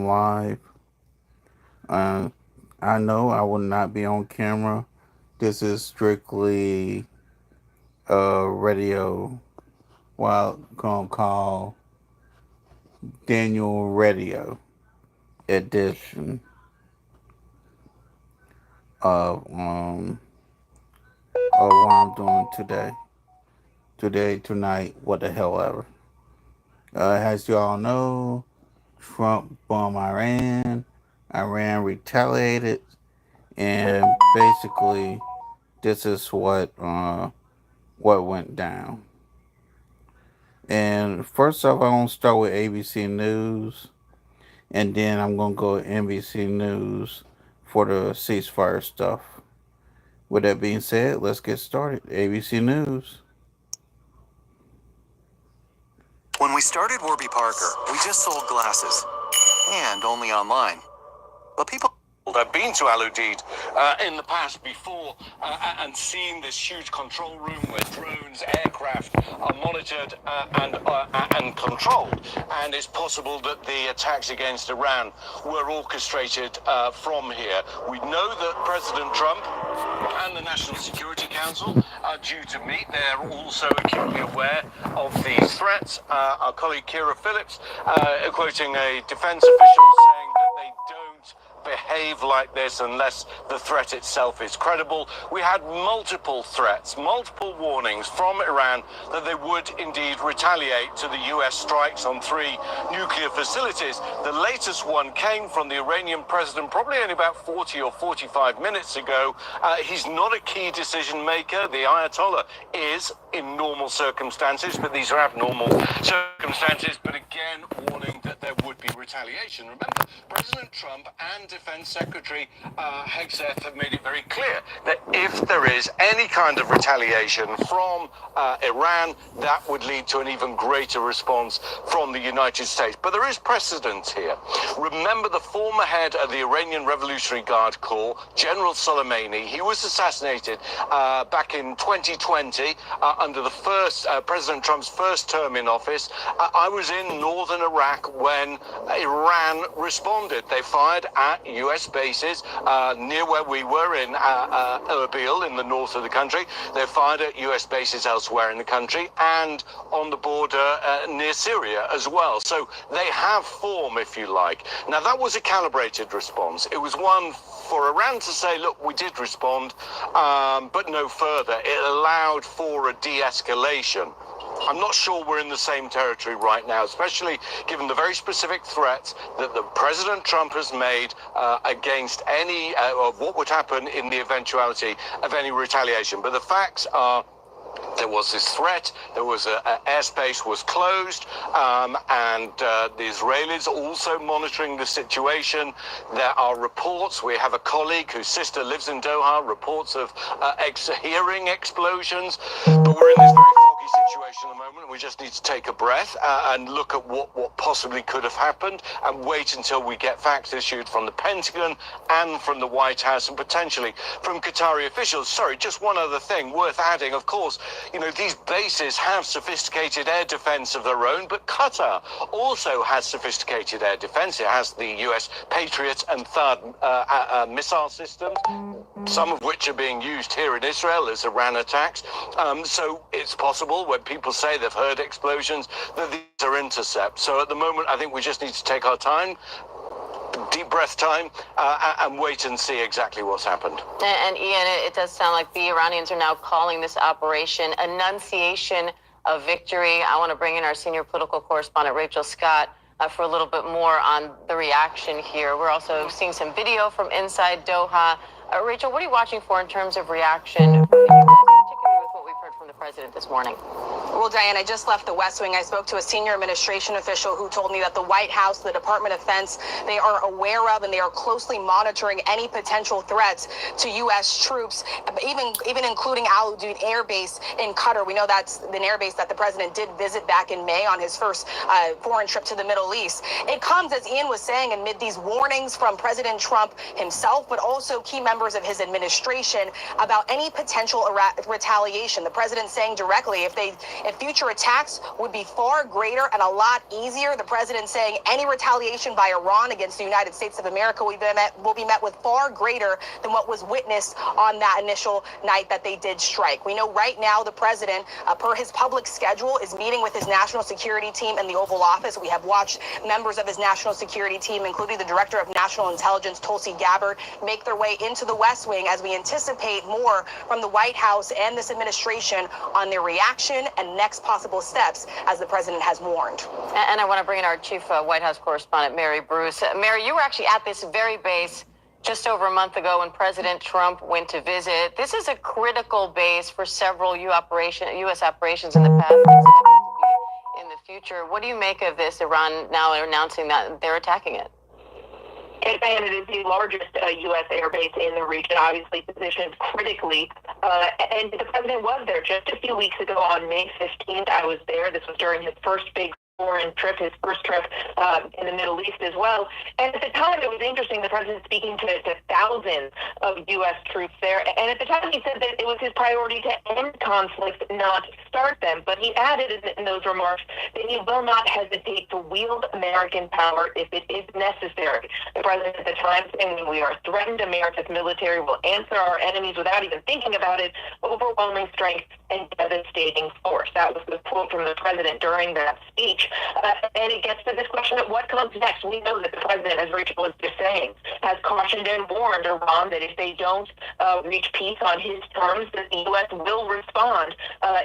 live. Uh, I know I will not be on camera. This is strictly radio, what I'm going to call Daniel Radio edition of, of what I'm doing today. Today, tonight, what the hell ever. As you all know, Trump bombed Iran. Iran retaliated, and basically, this is what went down. And first off, I'm gonna start with ABC News, and then I'm gonna go to NBC News for the ceasefire stuff. With that being said, let's get started. ABC News. When we started Warby Parker, we just sold glasses, and only online. But people... I've been to Al Udeid in the past before and seen this huge control room where drones, aircraft are monitored and controlled. And it's possible that the attacks against Iran were orchestrated from here. We know that President Trump and the National Security Council are due to meet. They're also acutely aware of these threats. Our colleague Kira Phillips quoting a defense official saying that they don't behave like this unless the threat itself is credible. We had multiple threats, multiple warnings from Iran that they would indeed retaliate to the US strikes on 3 nuclear facilities. The latest one came from the Iranian president probably only about 40 or 45 minutes ago. He's not a key decision maker. The Ayatollah is in normal circumstances, but these are abnormal circumstances. But again, warning that there would be retaliation. Remember, President Trump and Defense Secretary Hegseth have made it very clear that if there is any kind of retaliation from Iran, that would lead to an even greater response from the United States. But there is precedent here. Remember the former head of the Iranian Revolutionary Guard Corps, General Soleimani. He was assassinated back in 2020 under the first President Trump's first term in office. I was in northern Iraq when Iran responded. They fired at US bases near where we were in Erbil in the north of the country. They fired at US bases elsewhere in the country and on the border near Syria as well. So they have form, if you like. Now, that was a calibrated response. It was one for Iran to say, look, we did respond, but no further. It allowed for a de-escalation. I'm not sure we're in the same territory right now, especially given the very specific threats that the President Trump has made against any of what would happen in the eventuality of any retaliation. But the facts are, there was this threat, there was airspace was closed, and the Israelis also monitoring the situation. There are reports, we have a colleague whose sister lives in Doha, reports of hearing explosions, but we're in this very foggy situation at the moment. We just need to take a breath and look at what possibly could have happened and wait until we get facts issued from the Pentagon and from the White House and potentially from Qatari officials. Sorry, just one other thing worth adding. Of course, you know, these bases have sophisticated air defense of their own, but Qatar also has sophisticated air defense. It has the US Patriot and THAAD missile systems, some of which are being used here in Israel as Iran attacks. So it's possible when people say they've heard explosions that these are intercepts. So at the moment, I think we just need to take our time, deep breath time, and wait and see exactly what's happened. And Ian, it does sound like the Iranians are now calling this operation Annunciation of Victory. I want to bring in our senior political correspondent, Rachel Scott, for a little bit more on the reaction here. We're also seeing some video from inside Doha. Rachel, what are you watching for in terms of reaction from the U.S., particularly with what we've heard from the president this morning? Well, Diane, I just left the West Wing. I spoke to a senior administration official who told me that the White House, the Department of Defense, they are aware of and they are closely monitoring any potential threats to U.S. troops, even including Al Udeid Air Base in Qatar. We know that's an air base that the president did visit back in May on his first foreign trip to the Middle East. It comes, as Ian was saying, amid these warnings from President Trump himself, but also key members of his administration about any potential retaliation. The president saying directly, if that future attacks would be far greater and a lot easier. The president saying any retaliation by Iran against the United States of America will be met with far greater than what was witnessed on that initial night that they did strike. We know right now the president, per his public schedule, is meeting with his national security team in the Oval Office. We have watched members of his national security team, including the director of national intelligence, Tulsi Gabbard, make their way into the West Wing as we anticipate more from the White House and this administration on their reaction and next possible steps, as the president has warned. And I want to bring in our chief White House correspondent, Mary Bruce. Mary, you were actually at this very base just over a month ago when President Trump went to visit. This is a critical base for several U.S. operations in the past and expected to be in the future. What do you make of this, Iran now announcing that they're attacking it? And it is the largest U.S. airbase in the region, obviously positioned critically. And the president was there just a few weeks ago on May 15th. I was there. This was during his first big foreign trip, his first trip in the Middle East as well. And at the time, it was interesting, the president speaking to thousands of U.S. troops there. And at the time, he said that it was his priority to end conflicts, not start them. But he added in those remarks that he will not hesitate to wield American power if it is necessary. The president at the time saying, when we are threatened, America's military will answer our enemies without even thinking about it, overwhelming strength and devastating force. That was the quote from the president during that speech. And it gets to this question of what comes next. We know that the president, as Rachel was just saying, has cautioned and warned Iran that if they don't reach peace on his terms, that the U.S. will respond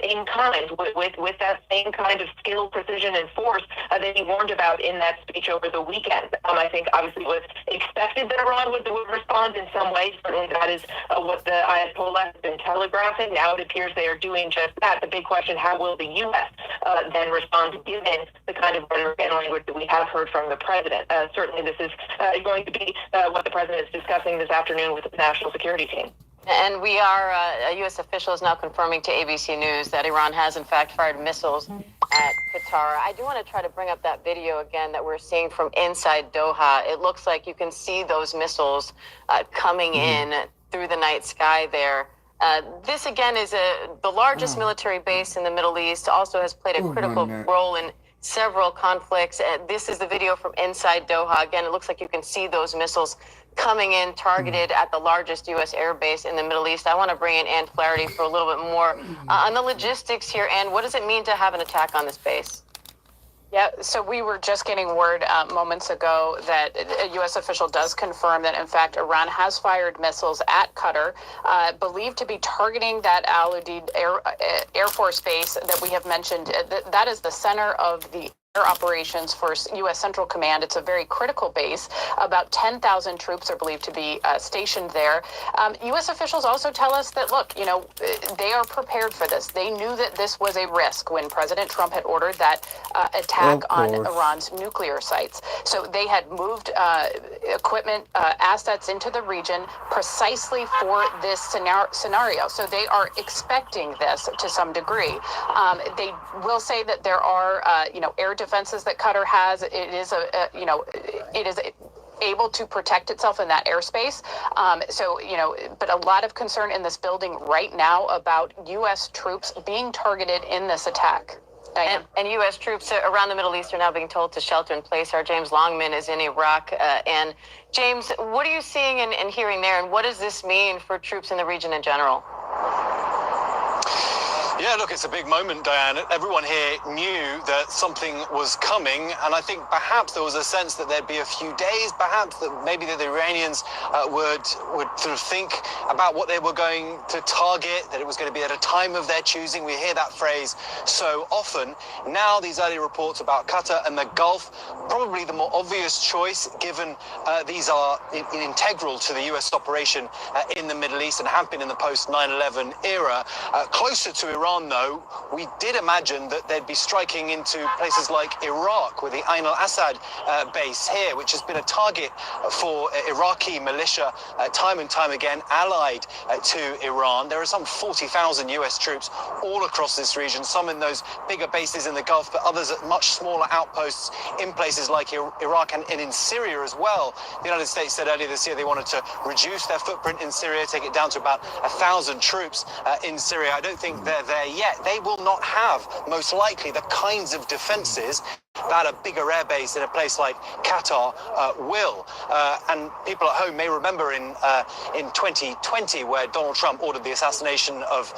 in kind with that same kind of skill, precision, and force that he warned about in that speech over the weekend. I think obviously it was expected that Iran would respond in some ways. Certainly that is what the Ayatollah has been telegraphing. Now it appears they are doing just that. The big question, how will the U.S. Then respond, given the kind of rhetoric and language that we have heard from the president? Certainly this is going to be what the president is discussing this afternoon with the national security team. And we are, a U.S. official is now confirming to ABC News that Iran has, in fact, fired missiles at Qatar. I do want to try to bring up that video again that we're seeing from inside Doha. It looks like you can see those missiles coming in through the night sky there. This, again, is the largest military base in the Middle East, also has played a critical role in several conflicts. This is the video from inside Doha. Again, it looks like you can see those missiles coming in, targeted at the largest U.S. air base in the Middle East. I want to bring in Ann Flaherty for a little bit more on the logistics here. Ann, what does it mean to have an attack on this base? Yeah, so we were just getting word moments ago that a U.S. official does confirm that, in fact, Iran has fired missiles at Qatar, believed to be targeting that Al Udeid Air Force Base that we have mentioned. That is the center of the air operations for U.S. Central Command. It's a very critical base. About 10,000 troops are believed to be stationed there. U.S. officials also tell us that, look, you know, they are prepared for this. They knew that this was a risk when President Trump had ordered that attack on Iran's nuclear sites. So they had moved equipment, assets into the region precisely for this scenario. So they are expecting this to some degree. They will say that there are, air defenses that Qatar has. It is able to protect itself in that airspace. But a lot of concern in this building right now about U.S. troops being targeted in this attack. And U.S. troops around the Middle East are now being told to shelter in place. Our James Longman is in Iraq. And James, what are you seeing and hearing there? And what does this mean for troops in the region in general? Yeah, look, it's a big moment, Diane. Everyone here knew that something was coming, and I think perhaps there was a sense that there'd be a few days, perhaps that maybe the Iranians would sort of think about what they were going to target, that it was going to be at a time of their choosing. We hear that phrase so often. Now these early reports about Qatar and the Gulf, probably the more obvious choice, given these are integral to the U.S. operation in the Middle East and have been in the post-9/11 era. Closer to Iran, though, we did imagine that they'd be striking into places like Iraq, with the Ain al-Assad base here, which has been a target for Iraqi militia time and time again, allied to Iran. There are some 40,000 U.S. troops all across this region, some in those bigger bases in the Gulf, but others at much smaller outposts in places like Iraq and in Syria as well. The United States said earlier this year they wanted to reduce their footprint in Syria, take it down to about 1,000 troops in Syria. I don't think they're there there yet. They will not have, most likely, the kinds of defenses that a bigger airbase in a place like Qatar will. And people at home may remember in 2020, where Donald Trump ordered the assassination of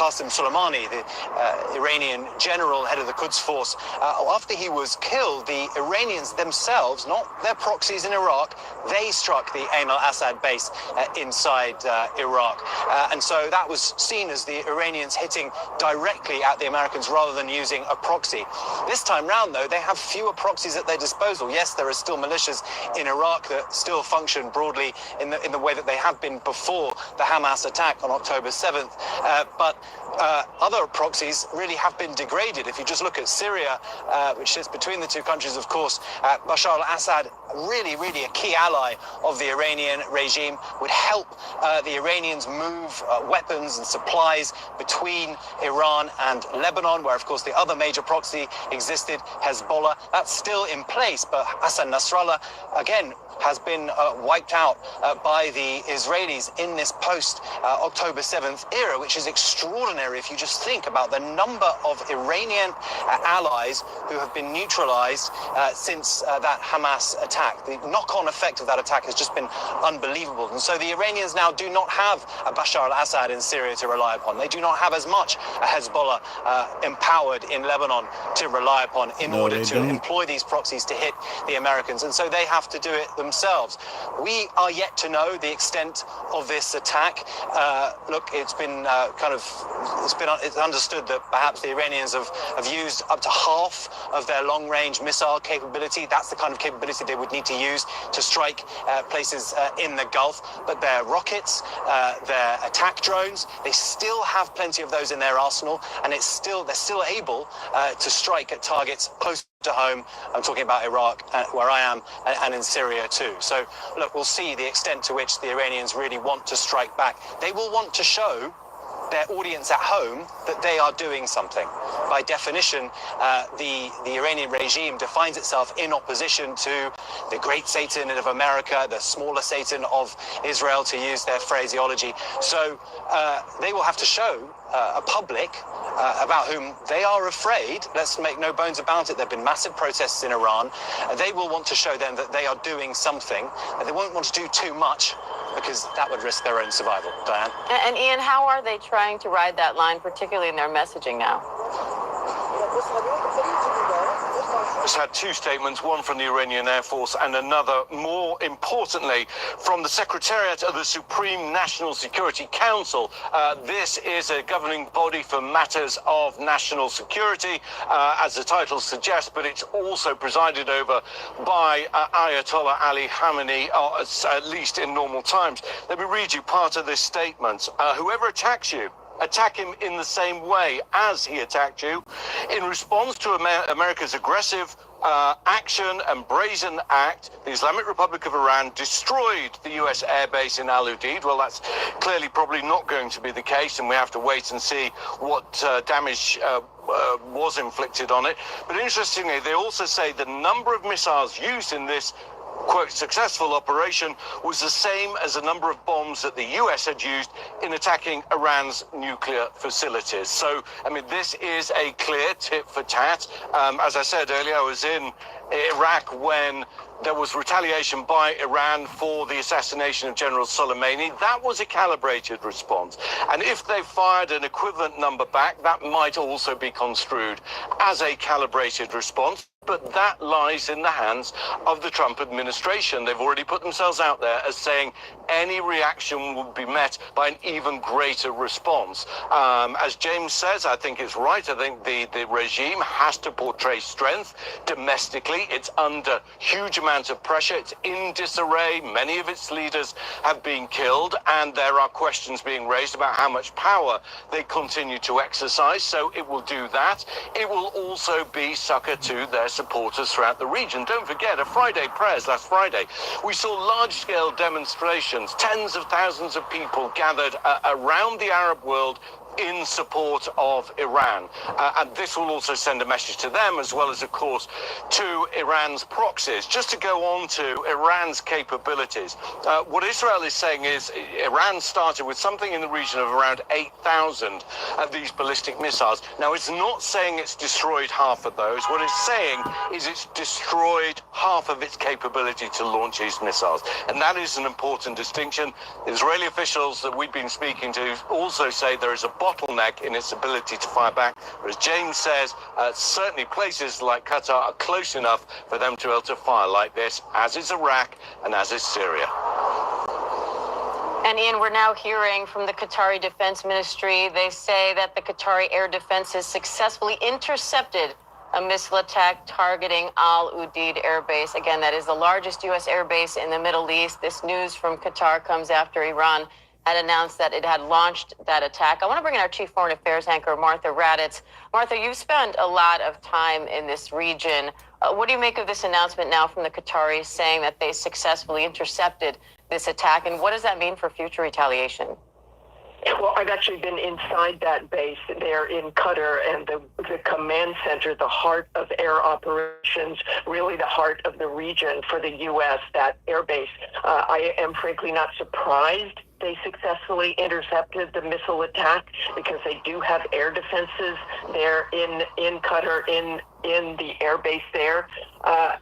Qasem Soleimani, the Iranian general, head of the Quds Force. After he was killed, the Iranians themselves, not their proxies in Iraq, they struck the Ain al-Assad base inside Iraq. And so that was seen as the Iranians hitting directly at the Americans rather than using a proxy. This time round, though, they have fewer proxies at their disposal. Yes, there are still militias in Iraq that still function broadly in the way that they have been before the Hamas attack on October 7th. But other proxies really have been degraded. If you just look at Syria, which sits between the two countries, of course, Bashar al-Assad, really a key ally of the Iranian regime, would help the Iranians move weapons and supplies between Iran and Lebanon, where, of course, the other major proxy existed, Hezbollah. That's still in place, but Hassan Nasrallah, again, has been wiped out by the Israelis in this post-October 7th era, which is extraordinary if you just think about the number of Iranian allies who have been neutralized since that Hamas attack. The knock-on effect of that attack has just been unbelievable. And so the Iranians now do not have a Bashar al-Assad in Syria to rely upon. They do not have as much a Hezbollah empowered in Lebanon to rely upon in order to employ these proxies to hit the Americans. And so they have to do it themselves. We are yet to know the extent of this attack. Look, it's been it's understood that perhaps the Iranians have used up to half of their long-range missile capability. That's the kind of capability they would need to use to strike places in the Gulf. But their rockets, their attack drones, they still have plenty of those in their arsenal, and they're still able to strike at targets close to home. I'm talking about Iraq, where I am, and in Syria too. So, look, we'll see the extent to which the Iranians really want to strike back. They will want to show their audience at home that they are doing something. By definition, the Iranian regime defines itself in opposition to the great Satan of America, the smaller Satan of Israel, to use their phraseology. So they will have to show a public about whom they are afraid. Let's make no bones about it. There have been massive protests in Iran. They will want to show them that they are doing something. They won't want to do too much, because that would risk their own survival. Diane? And Ian, how are they trying to ride that line, particularly in their messaging now? Just had two statements, one from the Iranian Air Force and another, more importantly, from the Secretariat of the Supreme National Security Council. This is a governing body for matters of national security, as the title suggests, but it's also presided over by Ayatollah Ali Khamenei, at least in normal times. Let me read you part of this statement. Whoever attacks you, attack him in the same way as he attacked you. In response to America's aggressive action and brazen act, the Islamic Republic of Iran destroyed the US airbase in Al Udeid. Well, that's clearly probably not going to be the case, and we have to wait and see what damage was inflicted on it. But interestingly, they also say the number of missiles used in this quote, successful operation was the same as the number of bombs that the US had used in attacking Iran's nuclear facilities. So, I mean, this is a clear tit for tat. As I said earlier, I was in Iraq when there was retaliation by Iran for the assassination of General Soleimani. That was a calibrated response. And if they fired an equivalent number back, that might also be construed as a calibrated response. But that lies in the hands of the Trump administration. They've already put themselves out there as saying any reaction would be met by an even greater response. As James says, I think it's right. I think the regime has to portray strength domestically. It's under huge amounts of pressure. It's in disarray. Many of its leaders have been killed, and there are questions being raised about how much power they continue to exercise. So it will do that. It will also be succor to their supporters throughout the region. Don't forget, at Friday prayers last Friday, we saw large-scale demonstrations. Tens of thousands of people gathered around the Arab world in support of Iran. And this will also send a message to them, as well as, of course, to Iran's proxies. Just to go on to Iran's capabilities, what Israel is saying is Iran started with something in the region of around 8,000 of these ballistic missiles. Now, it's not saying it's destroyed half of those. What it's saying is it's destroyed half of its capability to launch these missiles. And that is an important distinction. Israeli officials that we've been speaking to also say there is a bottleneck in its ability to fire back. But as James says, certainly places like Qatar are close enough for them to be able to fire like this, as is Iraq and as is Syria. And Ian, we're now hearing from the Qatari Defense Ministry. They say that the Qatari air defenses successfully intercepted a missile attack targeting Al Udeid Air Base. Again, that is the largest U.S. air base in the Middle East. This news from Qatar comes after Iran had announced that it had launched that attack. I want to bring in our chief foreign affairs anchor, Martha Raddatz. Martha, you've spent a lot of time in this region. What do you make of this announcement now from the Qataris saying that they successfully intercepted this attack, and what does that mean for future retaliation? Well, I've actually been inside that base there in Qatar, and the command center, the heart of air operations, really the heart of the region for the U.S., that air base. I am frankly not surprised they successfully intercepted the missile attack, because they do have air defenses there in Qatar, in the air base there.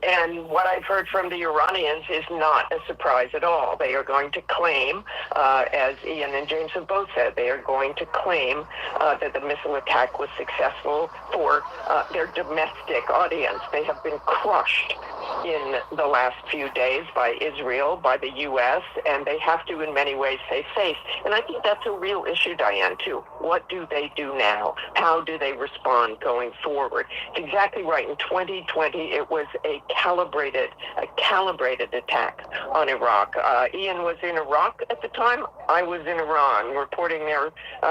And what I've heard from the Iranians is not a surprise at all. They are going to claim, as Ian and James have both said, they are going to claim that the missile attack was successful for their domestic audience. They have been crushed in the last few days by Israel, by the U.S., and they have to, in many ways, save face. And I think that's a real issue, Diane, too. What do they do now? How do they respond going forward? It's exactly right. In 2020, it was a calibrated attack on Iraq. Ian was in Iraq at the time. I was in Iran, reporting there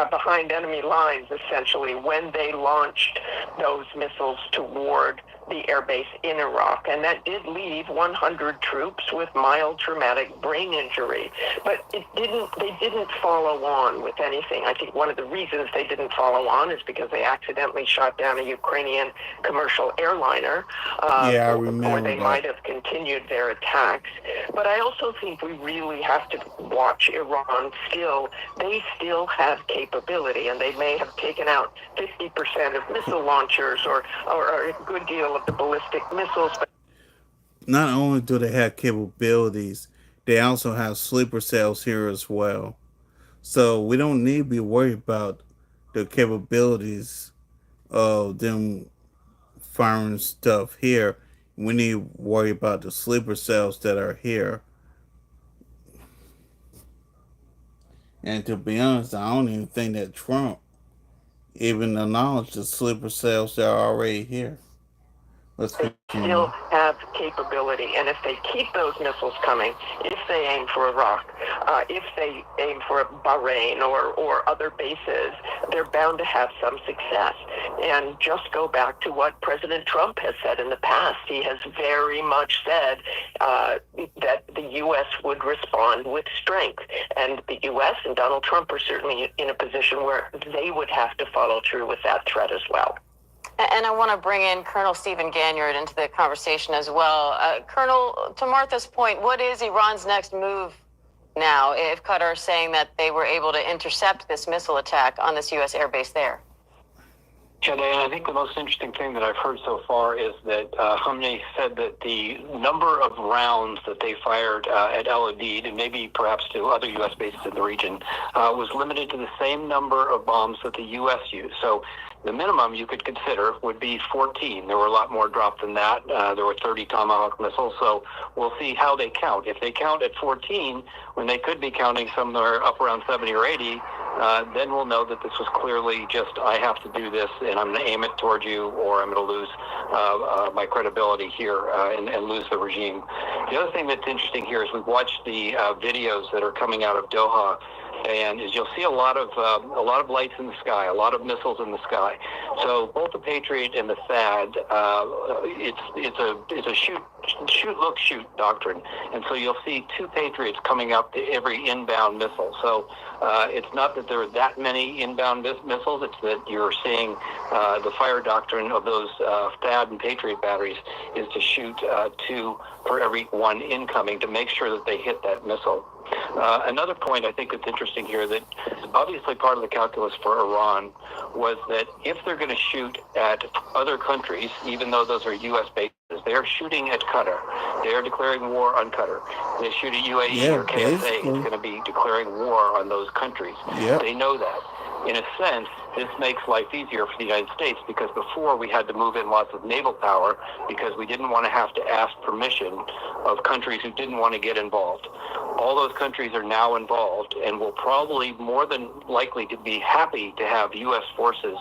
behind enemy lines, essentially, when they launched those missiles toward the airbase in Iraq, and that did leave 100 troops with mild traumatic brain injury. But they didn't follow on with anything. I think one of the reasons they didn't follow on is because they accidentally shot down a Ukrainian commercial airliner. Yeah, I remember or they might have continued their attacks. But I also think we really have to watch Iran still. They still have capability, and they may have taken out 50% of missile launchers or a good deal of the ballistic missiles. But not only do they have capabilities, they also have sleeper cells here as well. So we don't need to be worried about the capabilities of them firing stuff here. We need to worry about the sleeper cells that are here. And to be honest, I don't even think that Trump even acknowledged the sleeper cells that are already here. They still have capability, and if they keep those missiles coming, if they aim for Iraq, if they aim for Bahrain or other bases, they're bound to have some success. And just go back to what President Trump has said in the past. He has very much said that the U.S. would respond with strength, and the U.S. and Donald Trump are certainly in a position where they would have to follow through with that threat as well. And I want to bring in Colonel Stephen Ganyard into the conversation as well. Colonel, to Martha's point, what is Iran's next move now if Qatar is saying that they were able to intercept this missile attack on this U.S. airbase there? Yeah, Diane, I think the most interesting thing that I've heard so far is that Khamenei said that the number of rounds that they fired at Al Udeid, and maybe perhaps to other U.S. bases in the region, was limited to the same number of bombs that the U.S. used. So the minimum you could consider would be 14. There were a lot more dropped than that. There were 30 Tomahawk missiles, so we'll see how they count. If they count at 14, when they could be counting somewhere up around 70 or 80, then we'll know that this was clearly just, I have to do this, and I'm going to aim it toward you, or I'm going to lose my credibility here and lose the regime. The other thing that's interesting here is we've watched the videos that are coming out of Doha. and is you'll see a lot of lights in the sky, a lot of missiles in the sky. So both the Patriot and the THAAD, it's a shoot, look, shoot doctrine, and so you'll see 2 Patriots coming up to every inbound missile. So it's not that there are that many inbound missiles; it's that you're seeing the fire doctrine of those THAAD and Patriot batteries is to shoot 2 for every 1 incoming to make sure that they hit that missile. Another point I think that's interesting here, that obviously part of the calculus for Iran was that if they're going to shoot at other countries, even though those are U.S. bases, they are shooting at Qatar. They are declaring war on Qatar. They shoot at UAE or KSA, it's going to be declaring war on those countries. Yep. They know that. In a sense, this makes life easier for the United States, because before we had to move in lots of naval power because we didn't want to have to ask permission of countries who didn't want to get involved. All those countries are now involved and will probably more than likely to be happy to have U.S. forces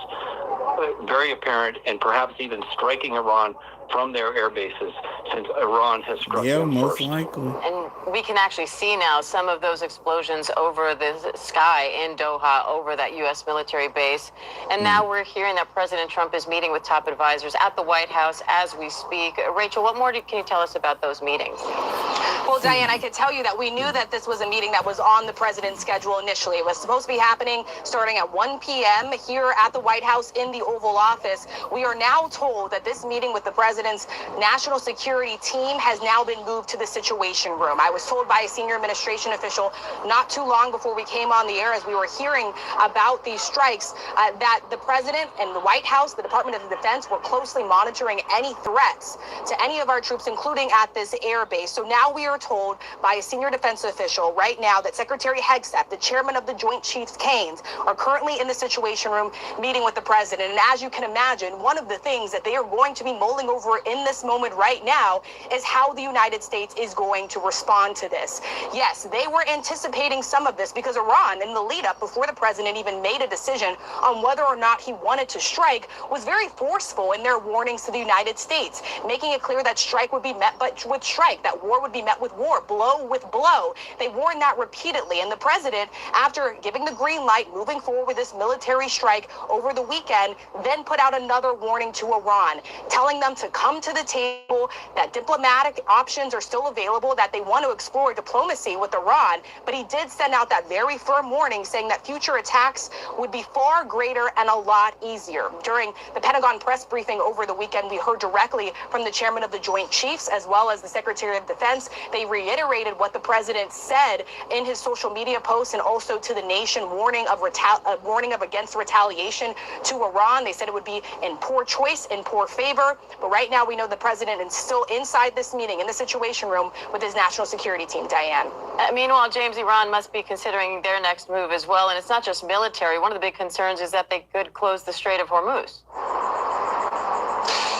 very apparent and perhaps even striking Iran from their air bases, since Iran has struck them most first. likely. And we can actually see now some of those explosions over the sky in Doha, over that U.S. military base. And now we're hearing that President Trump is meeting with top advisors at the White House as we speak. Rachel, what more can you tell us about those meetings? Well, Diane, I can tell you that we knew that this was a meeting that was on the president's schedule initially. It was supposed to be happening starting at 1 p.m. here at the White House in the Oval Office. We are now told that this meeting with the president's national security team has now been moved to the Situation Room. I was told by a senior administration official not too long before we came on the air, as we were hearing about these strikes, that the president and the White House, the Department of Defense, were closely monitoring any threats to any of our troops, including at this air base. So now we are told by a senior defense official right now that Secretary Hegseth, the chairman of the Joint Chiefs, Keynes, are currently in the Situation Room meeting with the president. And as you can imagine, one of the things that they are going to be mulling over in this moment right now is how the United States is going to respond to this. Yes, they were anticipating some of this because Iran, in the lead up before the president even made a decision on whether or not he wanted to strike, was very forceful in their warnings to the United States, making it clear that strike would be met with strike, that war would be met with war, blow with blow. They warned that repeatedly. And the president, after giving the green light, moving forward with this military strike over the weekend, then put out another warning to Iran, telling them to come to the table, that diplomatic options are still available, that they want to explore diplomacy with Iran. But he did send out that very firm warning, saying that future attacks would be far greater and a lot easier. During the Pentagon press briefing over the weekend, we heard directly from the chairman of the Joint Chiefs, as well as the Secretary of Defense. They reiterated what the president said in his social media posts and also to the nation, warning of against retaliation to Iran. They said it would be in poor choice, in poor favor. But right now we know the president is still inside this meeting in the Situation Room with his national security team. Diane. Meanwhile, James, Iran must be considering their next move as well. And it's not just military. One of the big concerns is that they could close the Strait of Hormuz.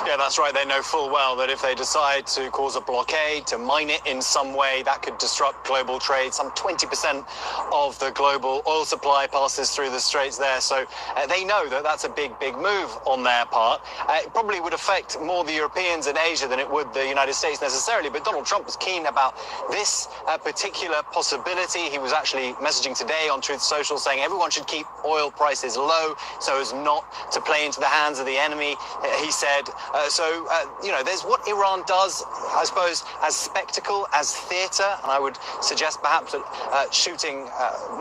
Yeah, that's right. They know full well that if they decide to cause a blockade, to mine it in some way, that could disrupt global trade. Some 20% of the global oil supply passes through the straits there. So they know that that's a big move on their part. It probably would affect more the Europeans and Asia than it would the United States necessarily. But Donald Trump was keen about this particular possibility. He was actually messaging today on Truth Social saying everyone should keep oil prices low so as not to play into the hands of the enemy, he said. There's what Iran does, I suppose, as spectacle, as theater, and I would suggest perhaps that shooting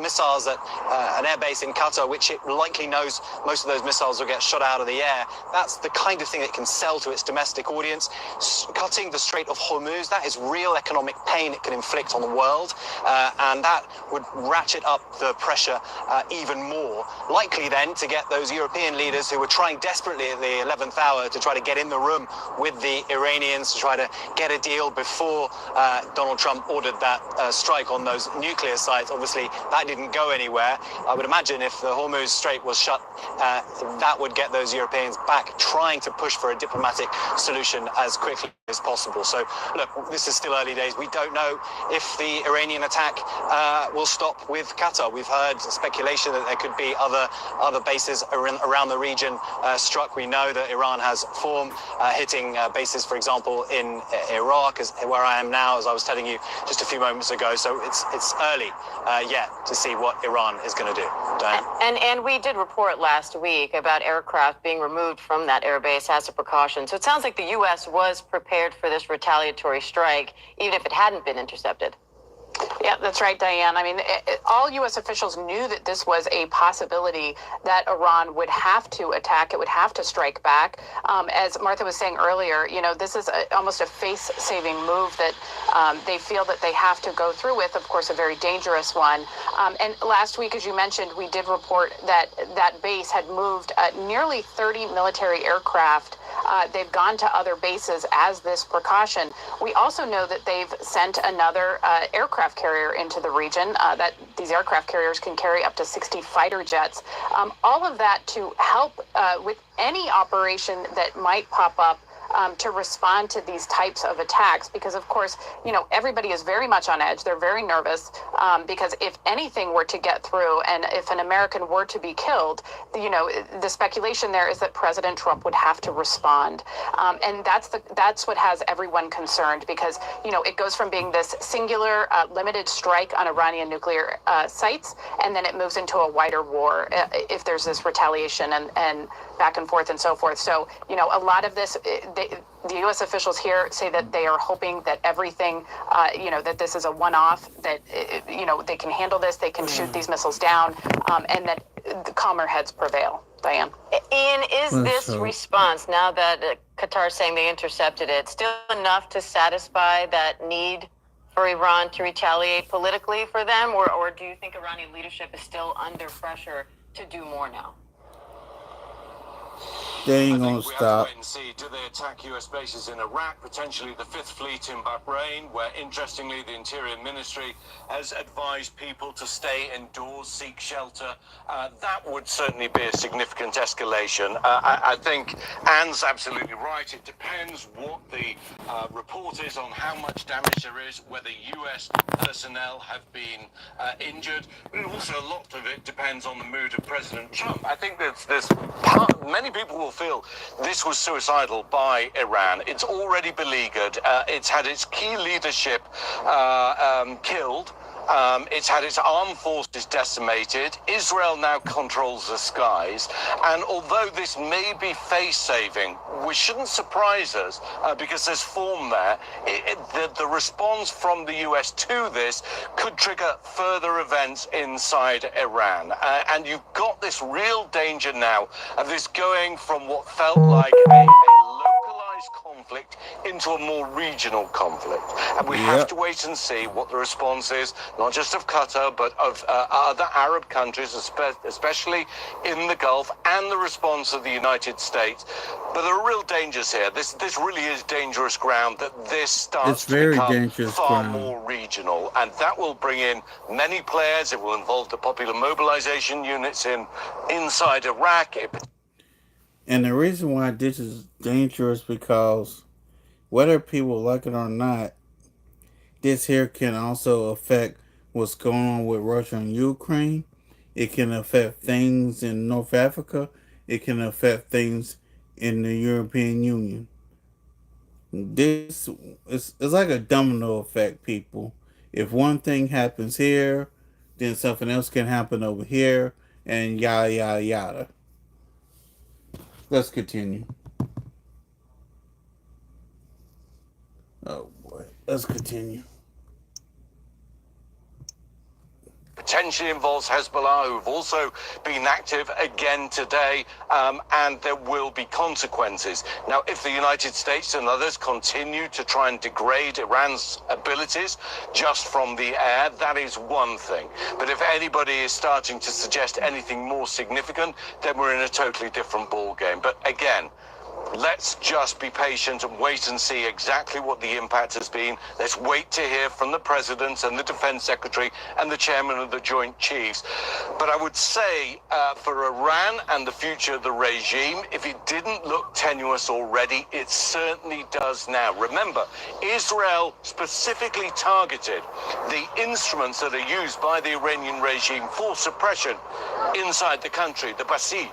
missiles at an airbase in Qatar, which it likely knows most of those missiles will get shot out of the air. That's the kind of thing it can sell to its domestic audience. Cutting the Strait of Hormuz, that is real economic pain it can inflict on the world, and that would ratchet up the pressure even more. Likely then to get those European leaders who were trying desperately at the 11th hour to try to get in the room with the Iranians to try to get a deal before Donald Trump ordered that strike on those nuclear sites. Obviously, that didn't go anywhere. I would imagine if the Hormuz Strait was shut, that would get those Europeans back trying to push for a diplomatic solution as quickly as possible. So, look, this is still early days. We don't know if the Iranian attack will stop with Qatar. We've heard speculation that there could could be other bases around the region struck. We know that Iran has form hitting bases, for example, in Iraq, where I am now, as I was telling you just a few moments ago. So it's early yet to see what Iran is going to do. Diane? And we did report last week about aircraft being removed from that airbase as a precaution. So it sounds like the U.S. was prepared for this retaliatory strike, even if it hadn't been intercepted. Yeah, that's right, Diane. I mean, all U.S. officials knew that this was a possibility that Iran would have to attack. It would have to strike back. As Martha was saying earlier, you know, this is almost a face-saving move that they feel that they have to go through with, of course, a very dangerous one. And last week, as you mentioned, we did report that that base had moved nearly 30 military aircraft. They've gone to other bases as this precaution. We also know that they've sent another aircraft carrier into the region, that these aircraft carriers can carry up to 60 fighter jets. All of that to help with any operation that might pop up to respond to these types of attacks, because of course, you know, everybody is very much on edge. They're very nervous because if anything were to get through and if an American were to be killed, you know, the speculation there is that President Trump would have to respond. And that's what has everyone concerned, because, you know, it goes from being this singular limited strike on Iranian nuclear sites, and then it moves into a wider war if there's this retaliation and back and forth and so forth. So, you know, a lot of this, the U.S. officials here say that they are hoping that everything, you know, that this is a one-off, that, you know, they can handle this, they can shoot these missiles down, and that the calmer heads prevail. Diane? Ian, is this response, now that Qatar is saying they intercepted it, still enough to satisfy that need for Iran to retaliate politically for them, or do you think Iranian leadership is still under pressure to do more now? They ain't gonna We have to stop. wait and see. Do they attack U.S. bases in Iraq, potentially the Fifth Fleet in Bahrain, where, interestingly, the Interior Ministry has advised people to stay indoors, seek shelter? That would certainly be a significant escalation. I think Anne's absolutely right. It depends what the report is on how much damage there is, whether U.S. personnel have been injured. But also, a lot of it depends on the mood of President Trump. I think there's many people will feel this was suicidal by Iran. It's already beleaguered. It's had its key leadership killed. It's had its armed forces decimated. Israel now controls the skies. And although this may be face-saving, which shouldn't surprise us because there's form there, the response from the US to this could trigger further events inside Iran. And you've got this real danger now of this going from what felt like a localized conflict into a more regional conflict. And we have to wait and see what the response is, not just of Qatar, but of other Arab countries, especially in the Gulf, and the response of the United States. But there are real dangers here. This really is dangerous ground, that this starts to become far more regional. And that will bring in many players. It will involve the popular mobilization units inside Iraq. And the reason why this is dangerous, because whether people like it or not, this here can also affect what's going on with Russia and Ukraine. It can affect things in North Africa. It can affect things in the European Union. This is like a domino effect, people. If one thing happens here, then something else can happen over here, and yada, yada, yada. Let's continue. Oh boy, let's continue. Potentially involves Hezbollah, who've also been active again today, and there will be consequences. Now, if the United States and others continue to try and degrade Iran's abilities just from the air, that is one thing. But if anybody is starting to suggest anything more significant, then we're in a totally different ballgame. But again, Let's just be patient and wait and see exactly what the impact has been. Let's wait to hear from the president and the defense secretary and the chairman of the Joint Chiefs. But I would say for Iran and the future of the regime, if it didn't look tenuous already, it certainly does now. Remember, Israel specifically targeted the instruments that are used by the Iranian regime for suppression inside the country, the Basij,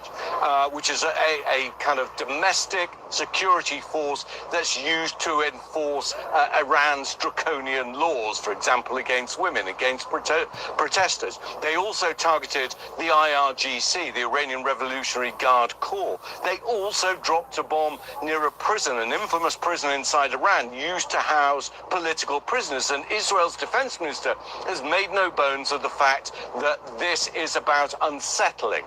which is a kind of domestic security force that's used to enforce Iran's draconian laws, for example, against women, against protesters. They also targeted the IRGC, the Iranian Revolutionary Guard Corps. They also dropped a bomb near a prison, an infamous prison inside Iran, used to house political prisoners. And Israel's defense minister has made no bones of the fact that this is about unsettling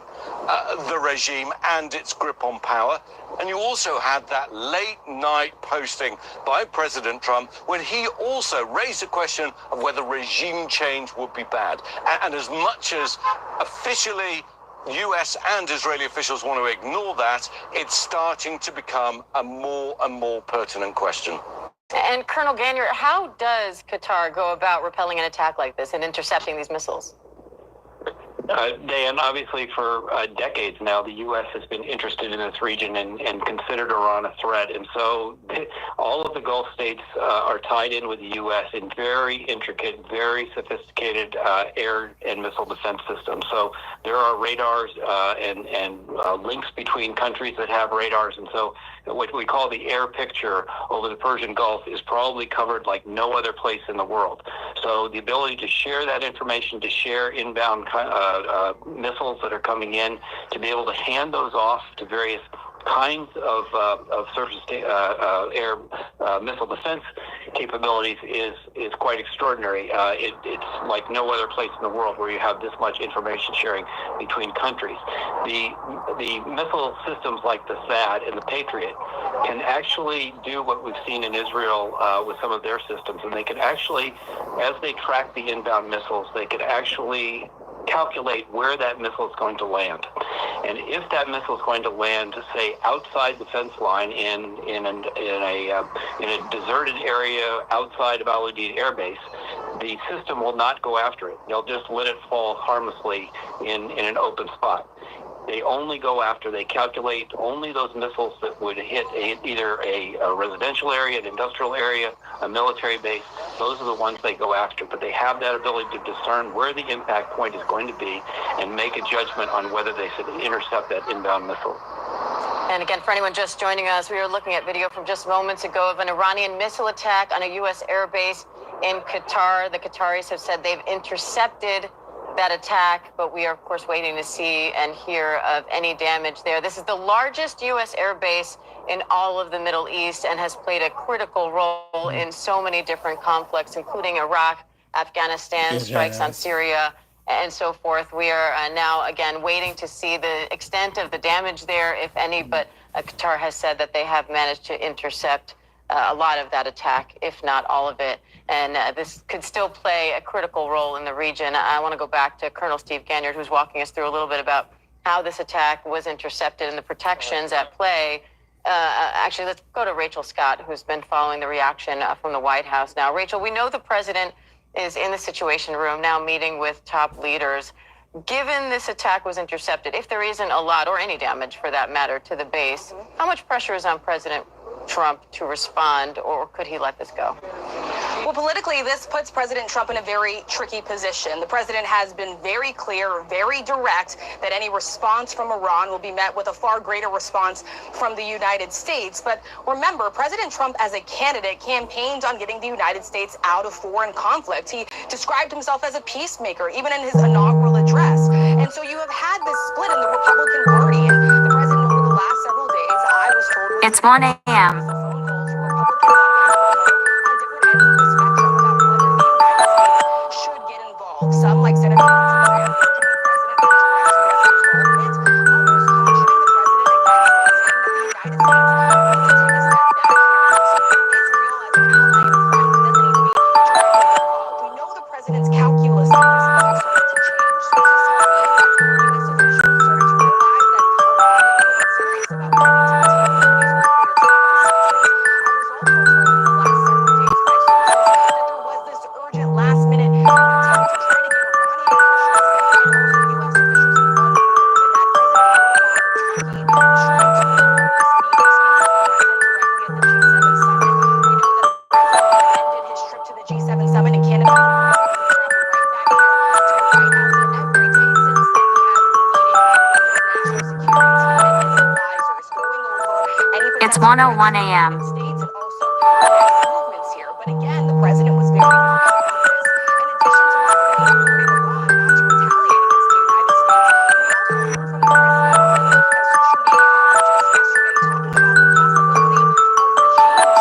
the regime and its grip on power. And you also had that late night posting by President Trump when he also raised the question of whether regime change would be bad. And as much as officially US and Israeli officials want to ignore that, it's starting to become a more and more pertinent question. And Colonel Ganyard, how does Qatar go about repelling an attack like this and intercepting these missiles? Dan, obviously for decades now, the U.S. has been interested in this region and considered Iran a threat. And so all of the Gulf states are tied in with the U.S. in very intricate, very sophisticated air and missile defense systems. So there are radars and links between countries that have radars. And so what we call the air picture over the Persian Gulf is probably covered like no other place in the world. So the ability to share that information, to share inbound missiles that are coming in, to be able to hand those off to various kinds of surface air missile defense capabilities is quite extraordinary. It's like no other place in the world where you have this much information sharing between countries. The missile systems like the THAAD and the Patriot can actually do what we've seen in Israel with some of their systems, and they can actually, as they track the inbound missiles, they can actually calculate where that missile is going to land. And if that missile is going to land, say, outside the fence line in a deserted area outside of Al Udeid Air Base, the system will not go after it. They'll just let it fall harmlessly in an open spot. They only go after, they calculate only those missiles that would hit either a residential area, an industrial area, a military base. Those are the ones they go after. But they have that ability to discern where the impact point is going to be and make a judgment on whether they should intercept that inbound missile. And again, for anyone just joining us, we were looking at video from just moments ago of an Iranian missile attack on a U.S. airbase in Qatar. The Qataris have said they've intercepted that attack, but we are, of course, waiting to see and hear of any damage there. This is the largest U.S. airbase in all of the Middle East and has played a critical role in so many different conflicts, including Iraq, Afghanistan, strikes on Syria, and so forth. We are now, again, waiting to see the extent of the damage there, if any, but Qatar has said that they have managed to intercept a lot of that attack, if not all of it. And this could still play a critical role in the region. I want to go back to Colonel Steve Ganyard, who's walking us through a little bit about how this attack was intercepted and the protections at play. Actually, let's go to Rachel Scott, who's been following the reaction from the White House now. Rachel, we know the president is in the Situation Room now meeting with top leaders. Given this attack was intercepted, if there isn't a lot or any damage for that matter to the base, how much pressure is on President Trump to respond, or could he let this go? Well, politically, this puts President Trump in a very tricky position. The president has been very clear, very direct, that any response from Iran will be met with a far greater response from the United States. But remember, President Trump, as a candidate, campaigned on getting the United States out of foreign conflict. He described himself as a peacemaker, even in his inaugural address. And so you have had this split in the Republican Party. And the president, over the last several days, I was told... It's 1 a.m. should get involved. Some, like Senator Lindsey Graham, urging the president to direct his involvement. Others cautioning the president against saying that the United States needs to take a step back here and see Israel as an ally and a friend, that they need to be involved. We know the president's calculus on this has started to change. Specifically, U.S. officials started to realize that Iran is serious about moving to continue these 1:01 a.m. States and also movements here. But again, the president was very clear about this. In addition to warning Iran not to retaliate against the United States, we also heard from the president on social media just yesterday talking about the possibility of regime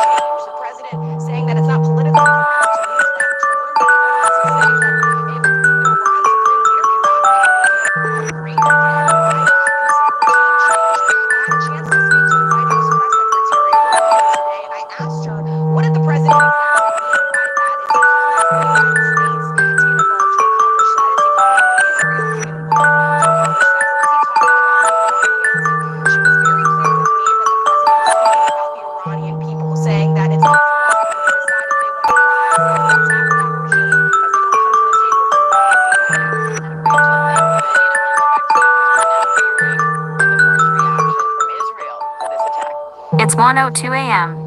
change. The president saying that it's not politically correct to use that term, but he went on to say that if Iran's supreme leader cannot make a great again, why not consider regime change? I had a chance to speak to the White House press secretary earlier today, and I asked her, what did the president exactly mean by that? Is he calling for the United States to get involved to accomplish that? Is he calling for Israel to get involved to accomplish that? Or is he talking about the Iranians? And she was very clear with me that the president was speaking about the Iranian people, saying that it's up to them to decide if they want to rise and attack that regime if they don't come to the table with peace. And Rachel, I want to go back to you because we're now hearing the first reaction from Israel to this attack. It's 1:02 a.m.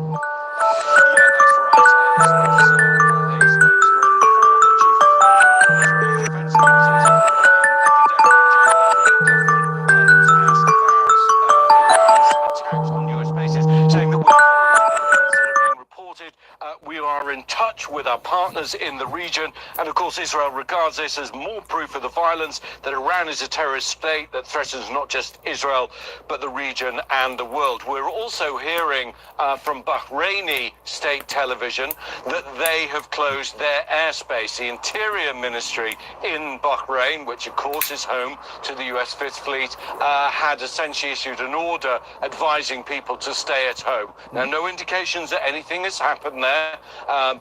We are in touch with our partners in the region, and of course Israel regards this as more proof of the violence, that Iran is a terrorist state that threatens not just Israel but the region and the world. We're also hearing from Bahraini state television that they have closed their airspace. The Interior Ministry in Bahrain, which of course is home to the US Fifth Fleet, had essentially issued an order advising people to stay at home. Now, no indications that anything has happened there,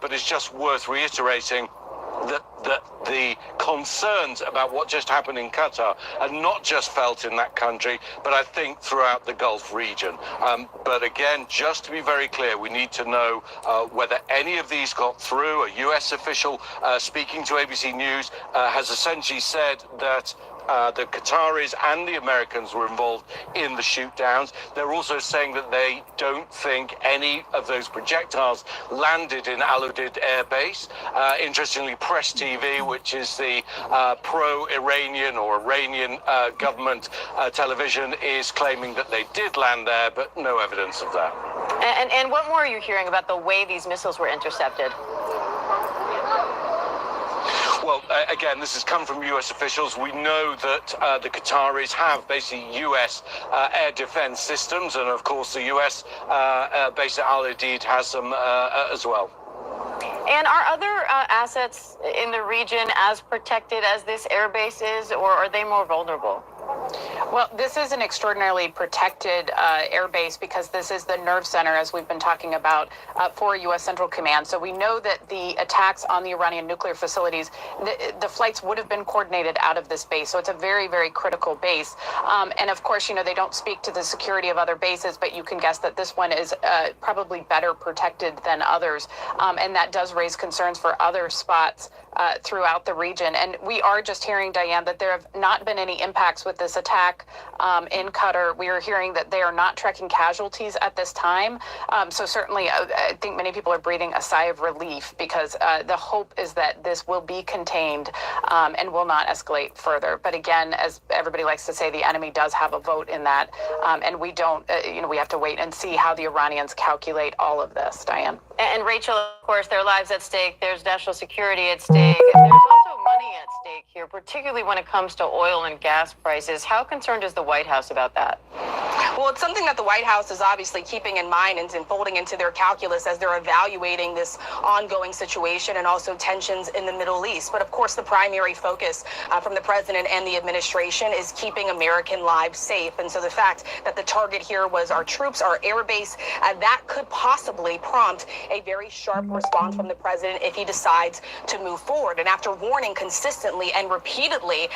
but it's just worth reiterating that the concerns about what just happened in Qatar are not just felt in that country, but I think throughout the Gulf region. But again, just to be very clear, we need to know whether any of these got through. A US official speaking to ABC News has essentially said that the Qataris and the Americans were involved in the shoot-downs. They're also saying that they don't think any of those projectiles landed in Al Udeid Air Base. Interestingly, Press TV, which is the pro-Iranian or Iranian government television, is claiming that they did land there, but no evidence of that. And what more are you hearing about the way these missiles were intercepted? Well, again, this has come from U.S. officials. We know that the Qataris have basically U.S. air defense systems, and of course the U.S. base at Al Udeid has them as well. And are other assets in the region as protected as this airbase is, or are they more vulnerable? Well, this is an extraordinarily protected airbase because this is the nerve center, as we've been talking about, for U.S. Central Command. So we know that the attacks on the Iranian nuclear facilities, the flights would have been coordinated out of this base. So it's a very, very critical base. And of course, you know, they don't speak to the security of other bases, but you can guess that this one is probably better protected than others. And that does raise concerns for other spots throughout the region. And we are just hearing, Diane, that there have not been any impacts with this attack in Qatar. We are hearing that they are not tracking casualties at this time. So certainly, I think many people are breathing a sigh of relief because the hope is that this will be contained and will not escalate further. But again, as everybody likes to say, the enemy does have a vote in that. And we don't, we have to wait and see how the Iranians calculate all of this, Diane. And Rachel, of course, there are lives at stake. There's national security at stake. There's also money at stake here, particularly when it comes to oil and gas prices. How concerned is the White House about that? Well, it's something that the White House is obviously keeping in mind and folding into their calculus as they're evaluating this ongoing situation and also tensions in the Middle East. But of course, the primary focus from the president and the administration is keeping American lives safe. And so the fact that the target here was our troops, our air base, that could possibly prompt a very sharp response from the president if he decides to move forward. And after warning consistently and repeatedly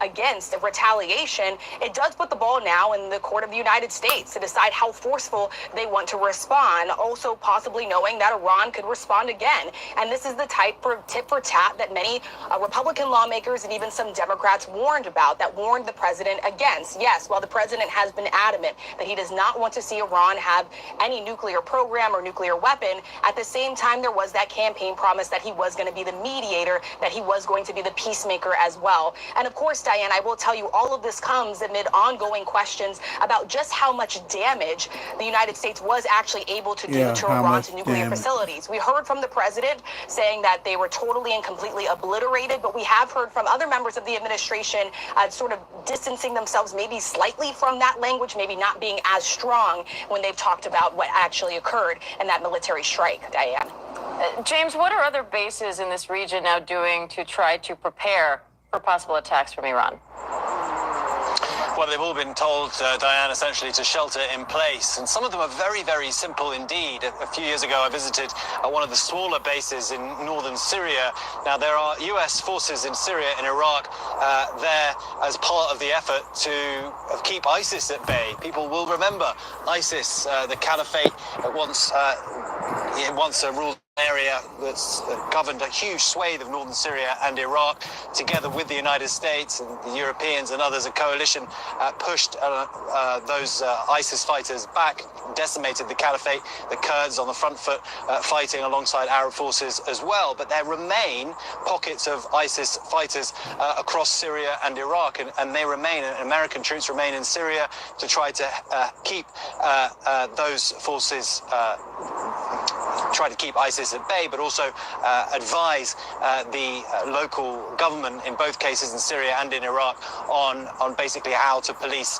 against retaliation, it does put the ball now in the court of the United States to decide how forceful they want to respond, also possibly knowing that Iran could respond again. And this is the type of tit for tat that many Republican lawmakers and even some Democrats warned about, that warned the president against. Yes, while the president has been adamant that he does not want to see Iran have any nuclear program or nuclear weapon, at the same time there was that campaign promise that he was going to be the mediator, that he was going to be the peacemaker peacemaker as well. And of course, Diane, I will tell you, all of this comes amid ongoing questions about just how much damage the United States was actually able to do to Iran's nuclear facilities. We heard from the president saying that they were totally and completely obliterated, but we have heard from other members of the administration sort of distancing themselves maybe slightly from that language, maybe not being as strong when they've talked about what actually occurred in that military strike. Diane. James, what are other bases in this region now doing to try to prepare for possible attacks from Iran? Well, they've all been told, Diane, essentially to shelter in place. And some of them are very, very simple indeed. A few years ago, I visited one of the smaller bases in northern Syria. Now, there are U.S. forces in Syria and Iraq there as part of the effort to keep ISIS at bay. People will remember ISIS, the caliphate, once ruled area that's governed a huge swathe of northern Syria and Iraq, together with the United States and the Europeans and others. A coalition pushed those ISIS fighters back, decimated the caliphate, the Kurds on the front foot fighting alongside Arab forces as well. But there remain pockets of ISIS fighters across Syria and Iraq, and they remain, and American troops remain in Syria to try to keep those forces try to keep ISIS at bay, but also advise the local government in both cases in Syria and in Iraq on basically how to police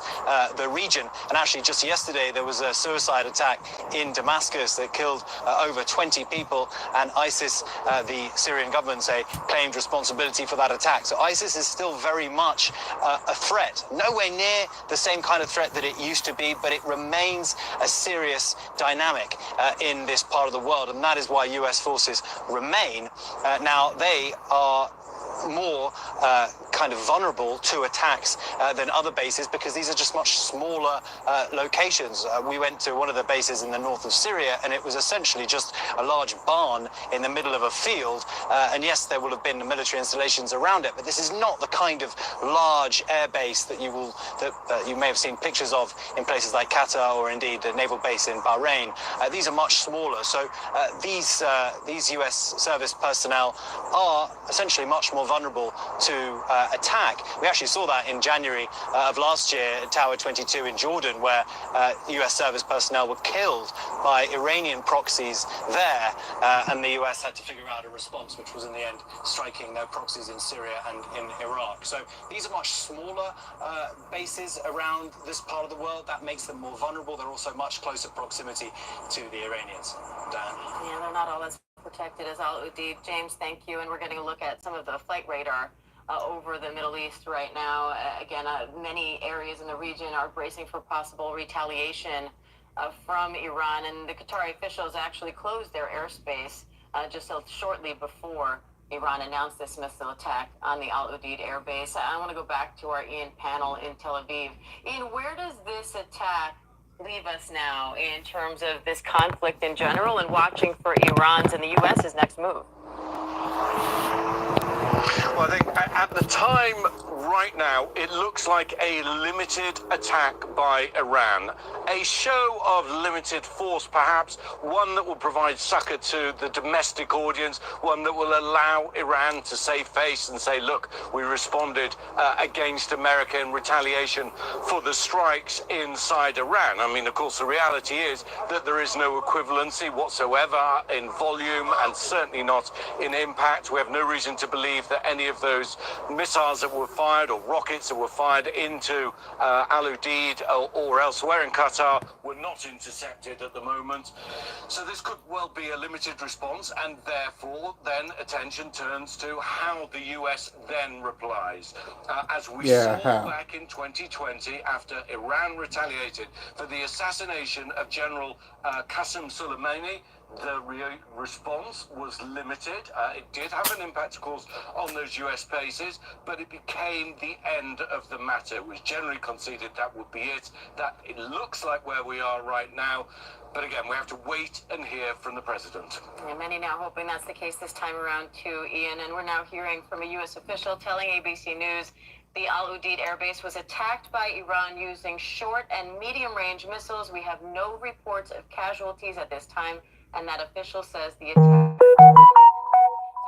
the region. And actually, just yesterday, there was a suicide attack in Damascus that killed over 20 people, and ISIS, the Syrian government, claimed responsibility for that attack. So ISIS is still very much a threat, nowhere near the same kind of threat that it used to be, but it remains a serious dynamic in this part of the world, and that is why US forces remain. Now, they are more kind of vulnerable to attacks than other bases, because these are just much smaller locations. We went to one of the bases in the north of Syria, and it was essentially just a large barn in the middle of a field. And yes, there will have been military installations around it, but this is not the kind of large air base that you may have seen pictures of in places like Qatar, or indeed the naval base in Bahrain. These are much smaller. So these US service personnel are essentially much more vulnerable to attack. We actually saw that in January of last year at Tower 22 in Jordan, where US service personnel were killed by Iranian proxies there, and the US had to figure out a response, which was in the end striking their proxies in Syria and in Iraq. So these are much smaller bases around this part of the world. That makes them more vulnerable. They're also much closer proximity to the Iranians. Dan? Yeah, they're not all as protected as Al Udeid. James, thank you. And we're getting a look at some of the flight radar over the Middle East right now. Again, many areas in the region are bracing for possible retaliation from Iran, and the Qatari officials actually closed their airspace just shortly before Iran announced this missile attack on the Al Udeid air base. I want to go back to our Ian panel in Tel Aviv. Ian, where does this attack leave us now in terms of this conflict in general, and watching for Iran's and the US's next move? Well, I think at the time, right now, it looks like a limited attack by Iran. A show of limited force, perhaps, one that will provide succor to the domestic audience, one that will allow Iran to save face and say, look, we responded against America in retaliation for the strikes inside Iran. I mean, of course, the reality is that there is no equivalency whatsoever in volume, and certainly not in impact. We have no reason to believe that any of those missiles that were fired, or rockets that were fired into Al Udeid or elsewhere in Qatar, were not intercepted at the moment. So this could well be a limited response, and therefore then attention turns to how the US then replies. As we saw back in 2020, after Iran retaliated for the assassination of General Qasem Soleimani, the response was limited. It did have an impact, of course, on those US bases, but it became the end of the matter. It was generally conceded that would be it, that it looks like where we are right now. But again, we have to wait and hear from the president. And many now hoping that's the case this time around too, Ian. And we're now hearing from a U.S. official telling ABC News the Al Udeid airbase was attacked by Iran using short and medium-range missiles. We have no reports of casualties at this time, and that official says the attack. So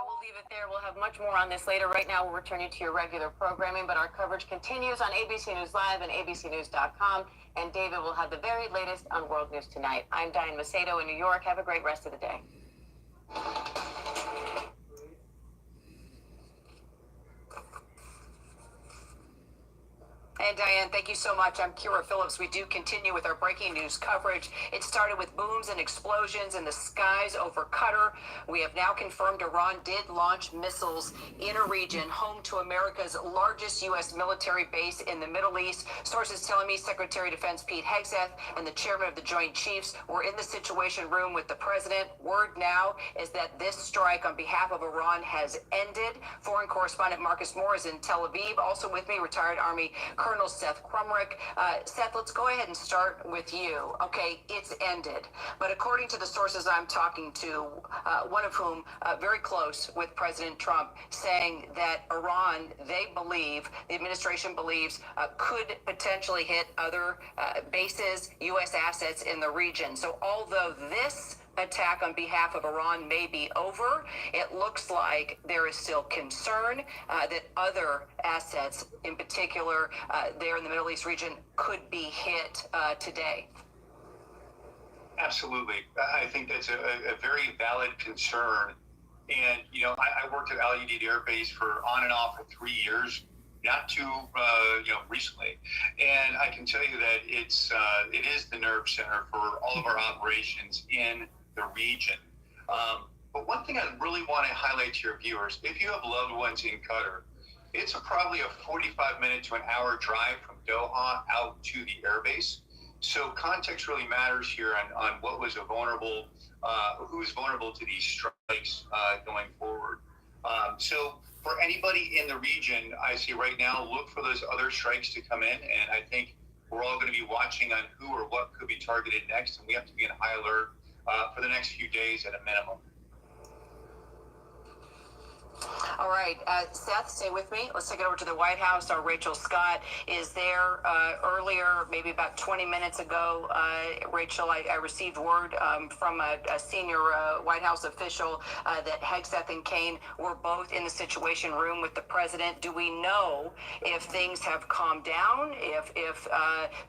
we'll leave it there. There, we'll have much more on this later. Right now, we'll return you to your regular programming, but our coverage continues on ABC News Live and abcnews.com. And David will have the very latest on World News Tonight. I'm Diane Macedo in New York. Have a great rest of the day. And Diane, thank you so much. I'm Kira Phillips. We do continue with our breaking news coverage. It started with booms and explosions in the skies over Qatar. We have now confirmed Iran did launch missiles in a region home to America's largest U.S. military base in the Middle East. Sources telling me Secretary of Defense Pete Hegseth and the chairman of the Joint Chiefs were in the Situation Room with the president. Word now is that this strike on behalf of Iran has ended. Foreign correspondent Marcus Moore is in Tel Aviv. Also with me, retired Army Colonel Seth Crumrick. Seth, let's go ahead and start with you. Okay, it's ended. But according to the sources I'm talking to, one of whom very close with President Trump, saying that Iran, they believe, the administration believes, could potentially hit other bases, U.S. assets in the region. So although this attack on behalf of Iran may be over, it looks like there is still concern that other assets, in particular there in the Middle East region, could be hit today. Absolutely. I think that's a very valid concern. And, you know, I worked at Al Udeid Air Base for on and off for 3 years, not too, recently. And I can tell you that it is the nerve center for all of our operations in the region. But one thing I really want to highlight to your viewers, if you have loved ones in Qatar, it's probably a 45-minute to an hour drive from Doha out to the airbase. So context really matters here on what was a vulnerable, who's vulnerable to these strikes going forward. So for anybody in the region, I see right now, look for those other strikes to come in. And I think we're all going to be watching on who or what could be targeted next. And we have to be in high alert for the next few days at a minimum. All right, Seth, stay with me. Let's take it over to the White House. Our Rachel Scott is there. Earlier, maybe about 20 minutes ago, Rachel, I received word from a senior White House official that Hegseth and Kane were both in the Situation Room with the president. Do we know if things have calmed down, if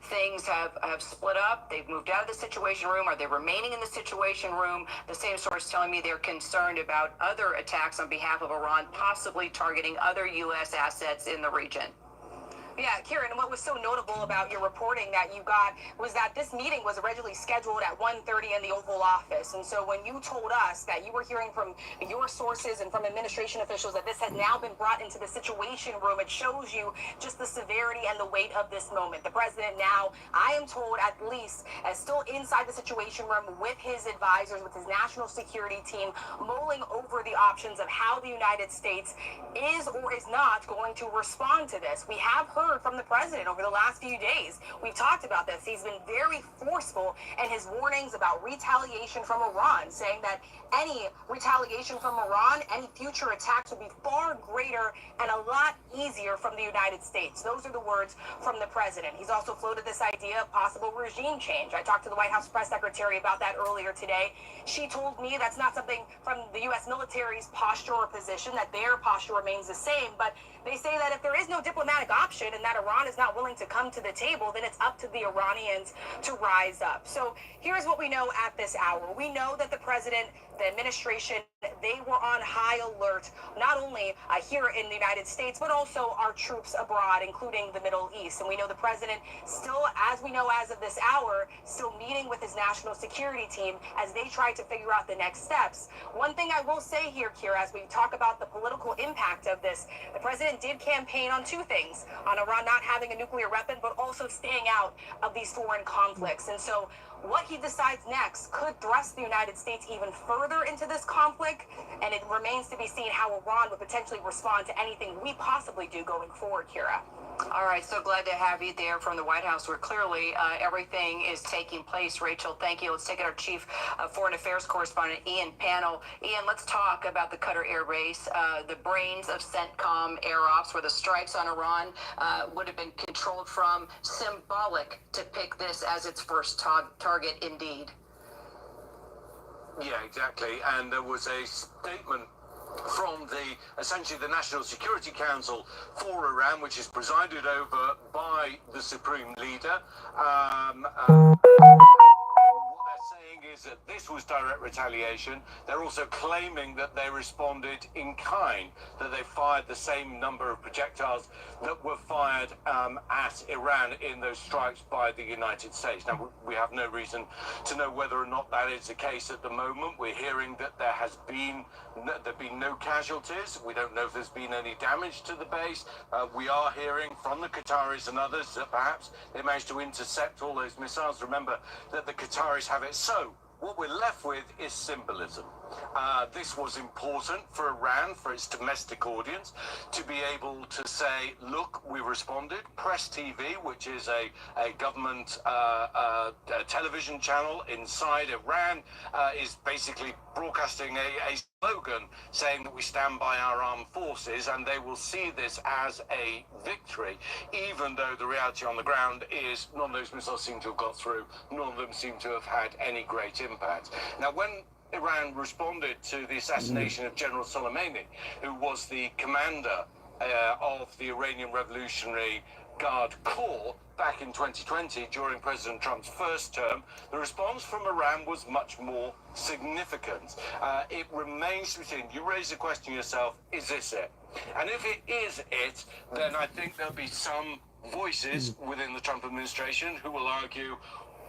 things have split up, they've moved out of the Situation Room, are they remaining in the Situation Room? The same source telling me they're concerned about other attacks on behalf of Iran, possibly targeting other U.S. assets in the region. Yeah, Kieran, what was so notable about your reporting that you got was that this meeting was originally scheduled at 1:30 in the Oval Office. And so when you told us that you were hearing from your sources and from administration officials that this had now been brought into the Situation Room, it shows you just the severity and the weight of this moment. The president now, I am told at least, is still inside the Situation Room with his advisors, with his national security team, mulling over the options of how the United States is or is not going to respond to this. We have heard from the president over the last few days. We've talked about this. He's been very forceful in his warnings about retaliation from Iran, saying that any retaliation from Iran, any future attacks would be far greater and a lot easier from the United States. Those are the words from the president. He's also floated this idea of possible regime change. I talked to the White House press secretary about that earlier today. She told me that's not something from the U.S. military's posture or position, that their posture remains the same, but they say that if there is no diplomatic option and that Iran is not willing to come to the table, then it's up to the Iranians to rise up. So here's what we know at this hour. We know that the president, the administration, they were on high alert, not only here in the United States, but also our troops abroad, including the Middle East. And we know the president still, as we know as of this hour, still meeting with his national security team as they try to figure out the next steps. One thing I will say here, Kira, as we talk about the political impact of this, the president did campaign on two things, on Iran not having a nuclear weapon, but also staying out of these foreign conflicts. And so what he decides next could thrust the United States even further into this conflict, and it remains to be seen how Iran would potentially respond to anything we possibly do going forward, Kira. All right, so glad to have you there from the White House, where clearly everything is taking place. Rachel, thank you. Let's take it our chief foreign affairs correspondent, Ian Pannell. Ian, let's talk about the Qatar Air Base, the brains of CENTCOM Air Ops, where the strikes on Iran would have been controlled from. Symbolic to pick this as its first target, indeed. Yeah, exactly. And there was a statement from essentially the National Security Council for Iran, which is presided over by the supreme leader. What they're saying is that this was direct retaliation. They're also claiming that they responded in kind, that they fired the same number of projectiles that were fired at Iran in those strikes by the United States. Now, we have no reason to know whether or not that is the case at the moment. We're hearing that there've been no casualties. We don't know if there's been any damage to the base. We are hearing from the Qataris and others that perhaps they managed to intercept all those missiles. Remember that the Qataris have it so. What we're left with is symbolism. This was important for Iran, for its domestic audience, to be able to say, look, we responded. Press TV, which is a government television channel inside Iran, is basically broadcasting a slogan saying that we stand by our armed forces, and they will see this as a victory, even though the reality on the ground is none of those missiles seem to have got through, none of them seem to have had any great impact. Now, when Iran responded to the assassination of General Soleimani, who was the commander of the Iranian Revolutionary Guard Corps back in 2020 during President Trump's first term, the response from Iran was much more significant. It remains to be seen. You raise the question yourself, is this it? And if it is it, then I think there'll be some voices within the Trump administration who will argue,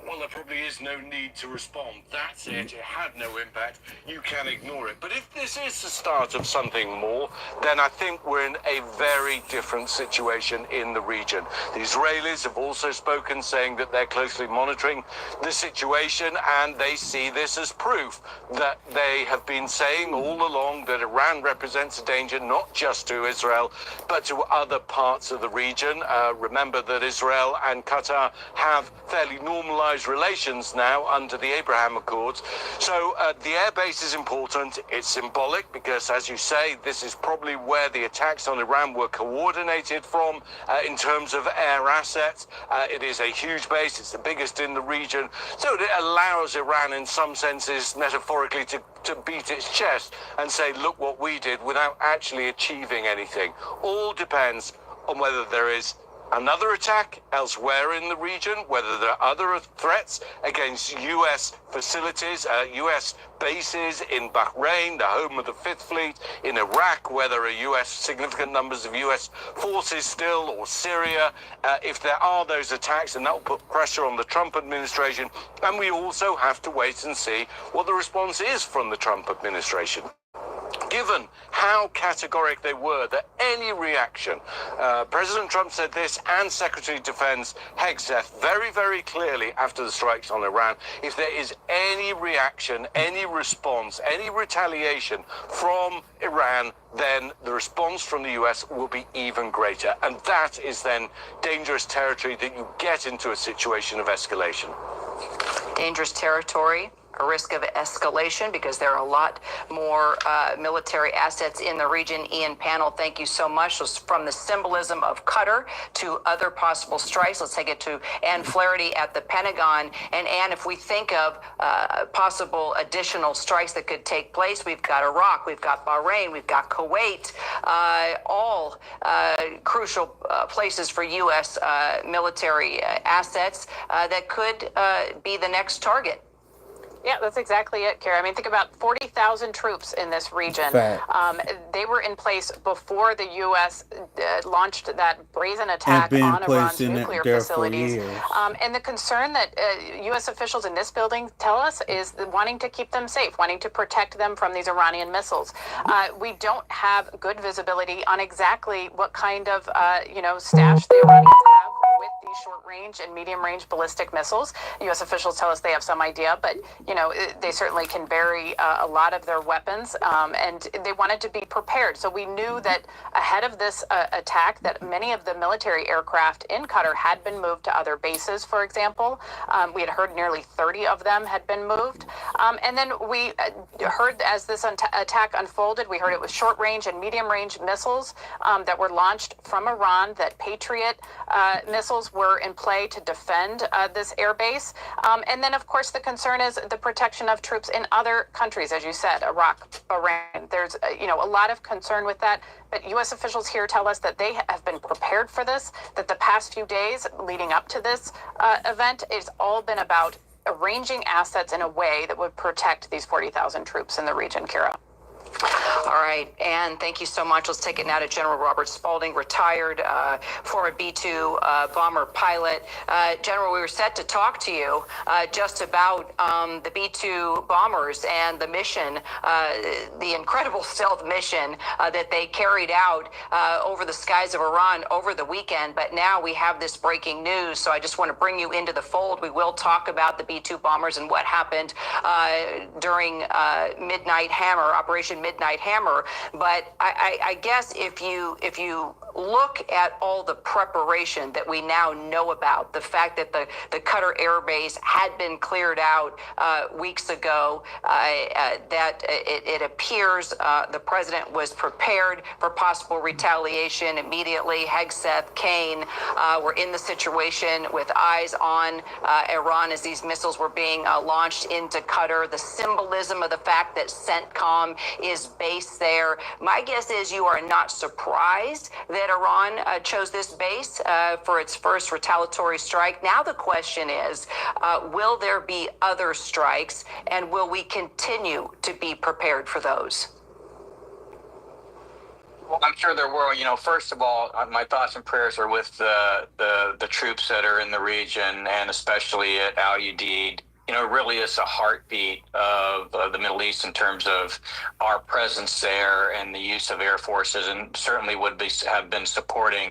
well, there probably is no need to respond. That's it. It had no impact. You can ignore it. But if this is the start of something more, then I think we're in a very different situation in the region. The Israelis have also spoken, saying that they're closely monitoring the situation, and they see this as proof that they have been saying all along that Iran represents a danger not just to Israel, but to other parts of the region. Remember that Israel and Qatar have fairly normalized relations now under the Abraham Accords. So the airbase is important. It's symbolic because, as you say, this is probably where the attacks on Iran were coordinated from in terms of air assets. It is a huge base. It's the biggest in the region. So it allows Iran, in some senses, metaphorically, to beat its chest and say, look what we did, without actually achieving anything. All depends on whether there is another attack elsewhere in the region, whether there are other threats against U.S. facilities, U.S. bases in Bahrain, the home of the Fifth Fleet, in Iraq, where there are significant numbers of U.S. forces still, or Syria. If there are those attacks, and that will put pressure on the Trump administration. And we also have to wait and see what the response is from the Trump administration. Given how categoric they were that any reaction, President Trump said this, and Secretary of Defense Hegseth very, very clearly after the strikes on Iran, if there is any reaction, any response, any retaliation from Iran, then the response from the US will be even greater. And that is then dangerous territory that you get into a situation of escalation. Dangerous territory. A risk of escalation because there are a lot more military assets in the region. Ian Pannell, thank you so much. So from the symbolism of Qatar to other possible strikes, let's take it to Ann Flaherty at the Pentagon. And Ann, if we think of possible additional strikes that could take place, we've got Iraq, we've got Bahrain, we've got Kuwait, all crucial places for U.S. Military assets that could be the next target. Yeah, that's exactly it, Kara. I mean, think about 40,000 troops in this region. They were in place before the U.S. Launched that brazen attack on Iran's nuclear facilities. And the concern that U.S. officials in this building tell us is wanting to keep them safe, wanting to protect them from these Iranian missiles. We don't have good visibility on exactly what kind of, stash the Iranians have with these short-range and medium-range ballistic missiles. U.S. officials tell us they have some idea, but, they certainly can vary a lot of their weapons, and they wanted to be prepared. So we knew that ahead of this attack that many of the military aircraft in Qatar had been moved to other bases, for example. We had heard nearly 30 of them had been moved. And then we heard as this attack unfolded, we heard it was short-range and medium-range missiles that were launched from Iran, that Patriot missiles were in play to defend this airbase. And then, of course, the concern is the protection of troops in other countries, as you said, Iraq, Iran. There's, a lot of concern with that. But U.S. officials here tell us that they have been prepared for this, that the past few days leading up to this event, it's all been about arranging assets in a way that would protect these 40,000 troops in the region, Kira. All right, and thank you so much. Let's take it now to General Robert Spalding, retired former B-2 bomber pilot. General, we were set to talk to you just about the B-2 bombers and the mission, the incredible stealth mission that they carried out over the skies of Iran over the weekend. But now we have this breaking news, so I just want to bring you into the fold. We will talk about the B-2 bombers and what happened during Midnight Hammer, Operation Midnight Hammer, but I guess if you look at all the preparation that we now know about, the fact that the Qatar Air Base had been cleared out weeks ago, that it appears the president was prepared for possible retaliation immediately. Hegseth, Kane were in the situation with eyes on Iran as these missiles were being launched into Qatar. The symbolism of the fact that CENTCOM is based there. My guess is you are not surprised that Iran chose this base for its first retaliatory strike. Now the question is, will there be other strikes, and will we continue to be prepared for those? Well, I'm sure there will. First of all, my thoughts and prayers are with the troops that are in the region, and especially at Al Udeid. It really is a heartbeat of the Middle East in terms of our presence there and the use of air forces, and certainly have been supporting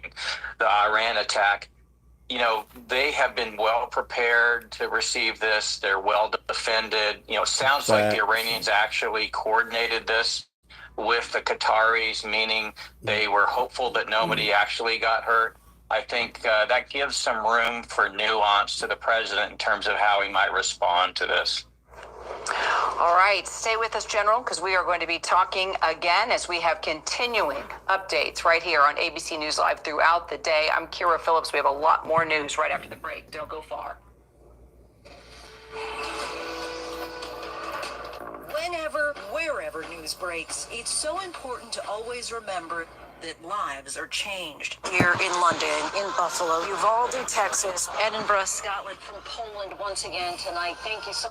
the Iran attack. They have been well prepared to receive this. They're well defended. It sounds like the Iranians actually coordinated this with the Qataris, meaning they were hopeful that nobody actually got hurt. I think that gives some room for nuance to the president in terms of how he might respond to this. All right, stay with us, General, because we are going to be talking again as we have continuing updates right here on ABC News Live throughout the day. I'm Kira Phillips. We have a lot more news right after the break. Don't go far. Whenever, wherever news breaks, it's so important to always remember that lives are changed. Here in London, in Buffalo, Uvalde, Texas, Edinburgh, Scotland, from Poland once again tonight. Thank you so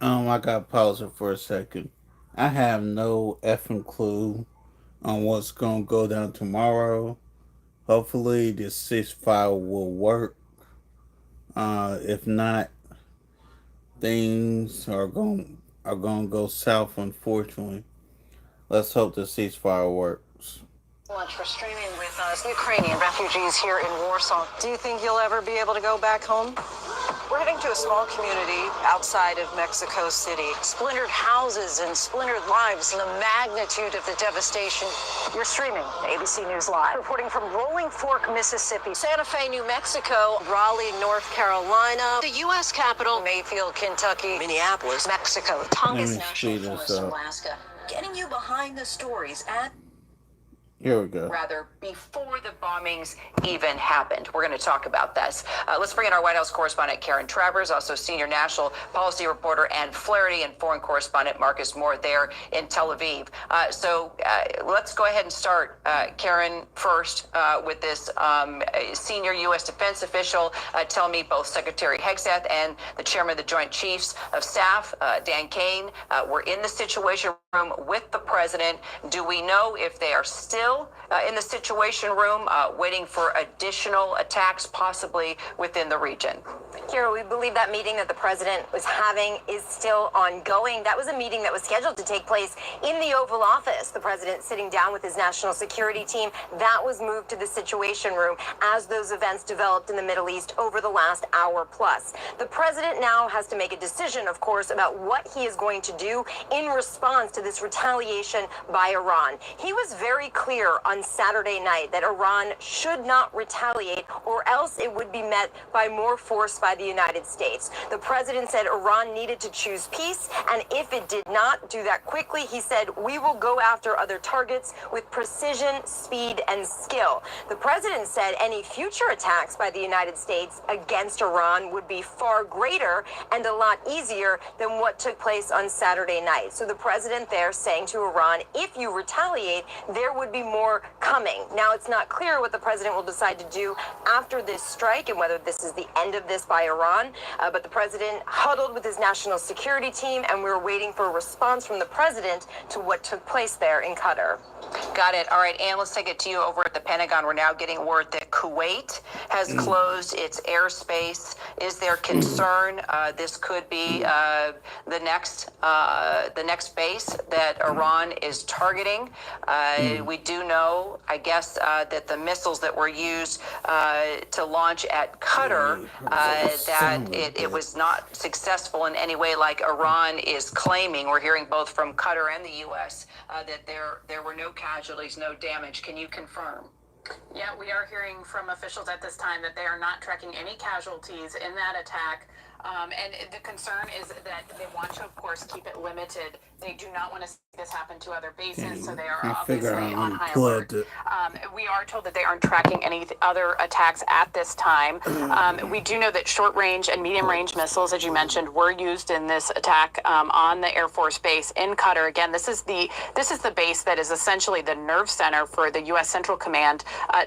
I got to pause it for a second. I have no effing clue on what's going to go down tomorrow. Hopefully this ceasefire will work. If not, things are going to go south, unfortunately. Let's hope the ceasefire works. much for streaming with us. Ukrainian refugees here in Warsaw. Do you think you'll ever be able to go back home? We're heading to a small community outside of Mexico City. Splintered houses and splintered lives, and the magnitude of the devastation. You're streaming ABC News Live. Reporting from Rolling Fork, Mississippi, Santa Fe, New Mexico, Raleigh, North Carolina, the U.S. Capitol, Mayfield, Kentucky, Minneapolis, Mexico, Tongass National Forest, Alaska. Getting you behind the stories at... Here we go. Rather, before the bombings even happened. We're going to talk about this. Let's bring in our White House correspondent, Karen Travers, also senior national policy reporter Ann Flaherty, and foreign correspondent Marcus Moore there in Tel Aviv. Let's go ahead and start, Karen, first with this senior U.S. defense official. Tell me both Secretary Hegseth and the chairman of the Joint Chiefs of Staff, Dan Kane, were in the Situation Room with the president. Do we know if they are still in the Situation Room, waiting for additional attacks, possibly within the region? Kira, we believe that meeting that the president was having is still ongoing. That was a meeting that was scheduled to take place in the Oval Office. The president sitting down with his national security team. That was moved to the Situation Room as those events developed in the Middle East over the last hour plus. The president now has to make a decision, of course, about what he is going to do in response to this retaliation by Iran. He was very clear on Saturday night that Iran should not retaliate or else it would be met by more force by the United States. The president said Iran needed to choose peace, and if it did not do that quickly, he said, we will go after other targets with precision, speed, and skill. The president said any future attacks by the United States against Iran would be far greater and a lot easier than what took place on Saturday night. So the president there saying to Iran, if you retaliate, there would be more coming. Now, it's not clear what the president will decide to do after this strike and whether this is the end of this by Iran, but the president huddled with his national security team, and we're waiting for a response from the president to what took place there in Qatar. Got it. All right, Ann, let's take it to you over at the Pentagon. We're now getting word that Kuwait has closed its airspace. Is there concern this could be the next base that Iran is targeting? We do know, I guess, that the missiles that were used to launch at Qatar, that it was not successful in any way like Iran is claiming. We're hearing both from Qatar and the U.S. That there were no casualties, no damage. Can you confirm? Yeah, we are hearing from officials at this time that they are not tracking any casualties in that attack. And the concern is that they want to, of course, keep it limited. They do not want to see this happen to other bases, so they are obviously on high alert. We are told that they aren't tracking any other attacks at this time. We do know that short-range and medium-range missiles, as you mentioned, were used in this attack on the Air Force Base in Qatar. Again, this is the base that is essentially the nerve center for the U.S. Central Command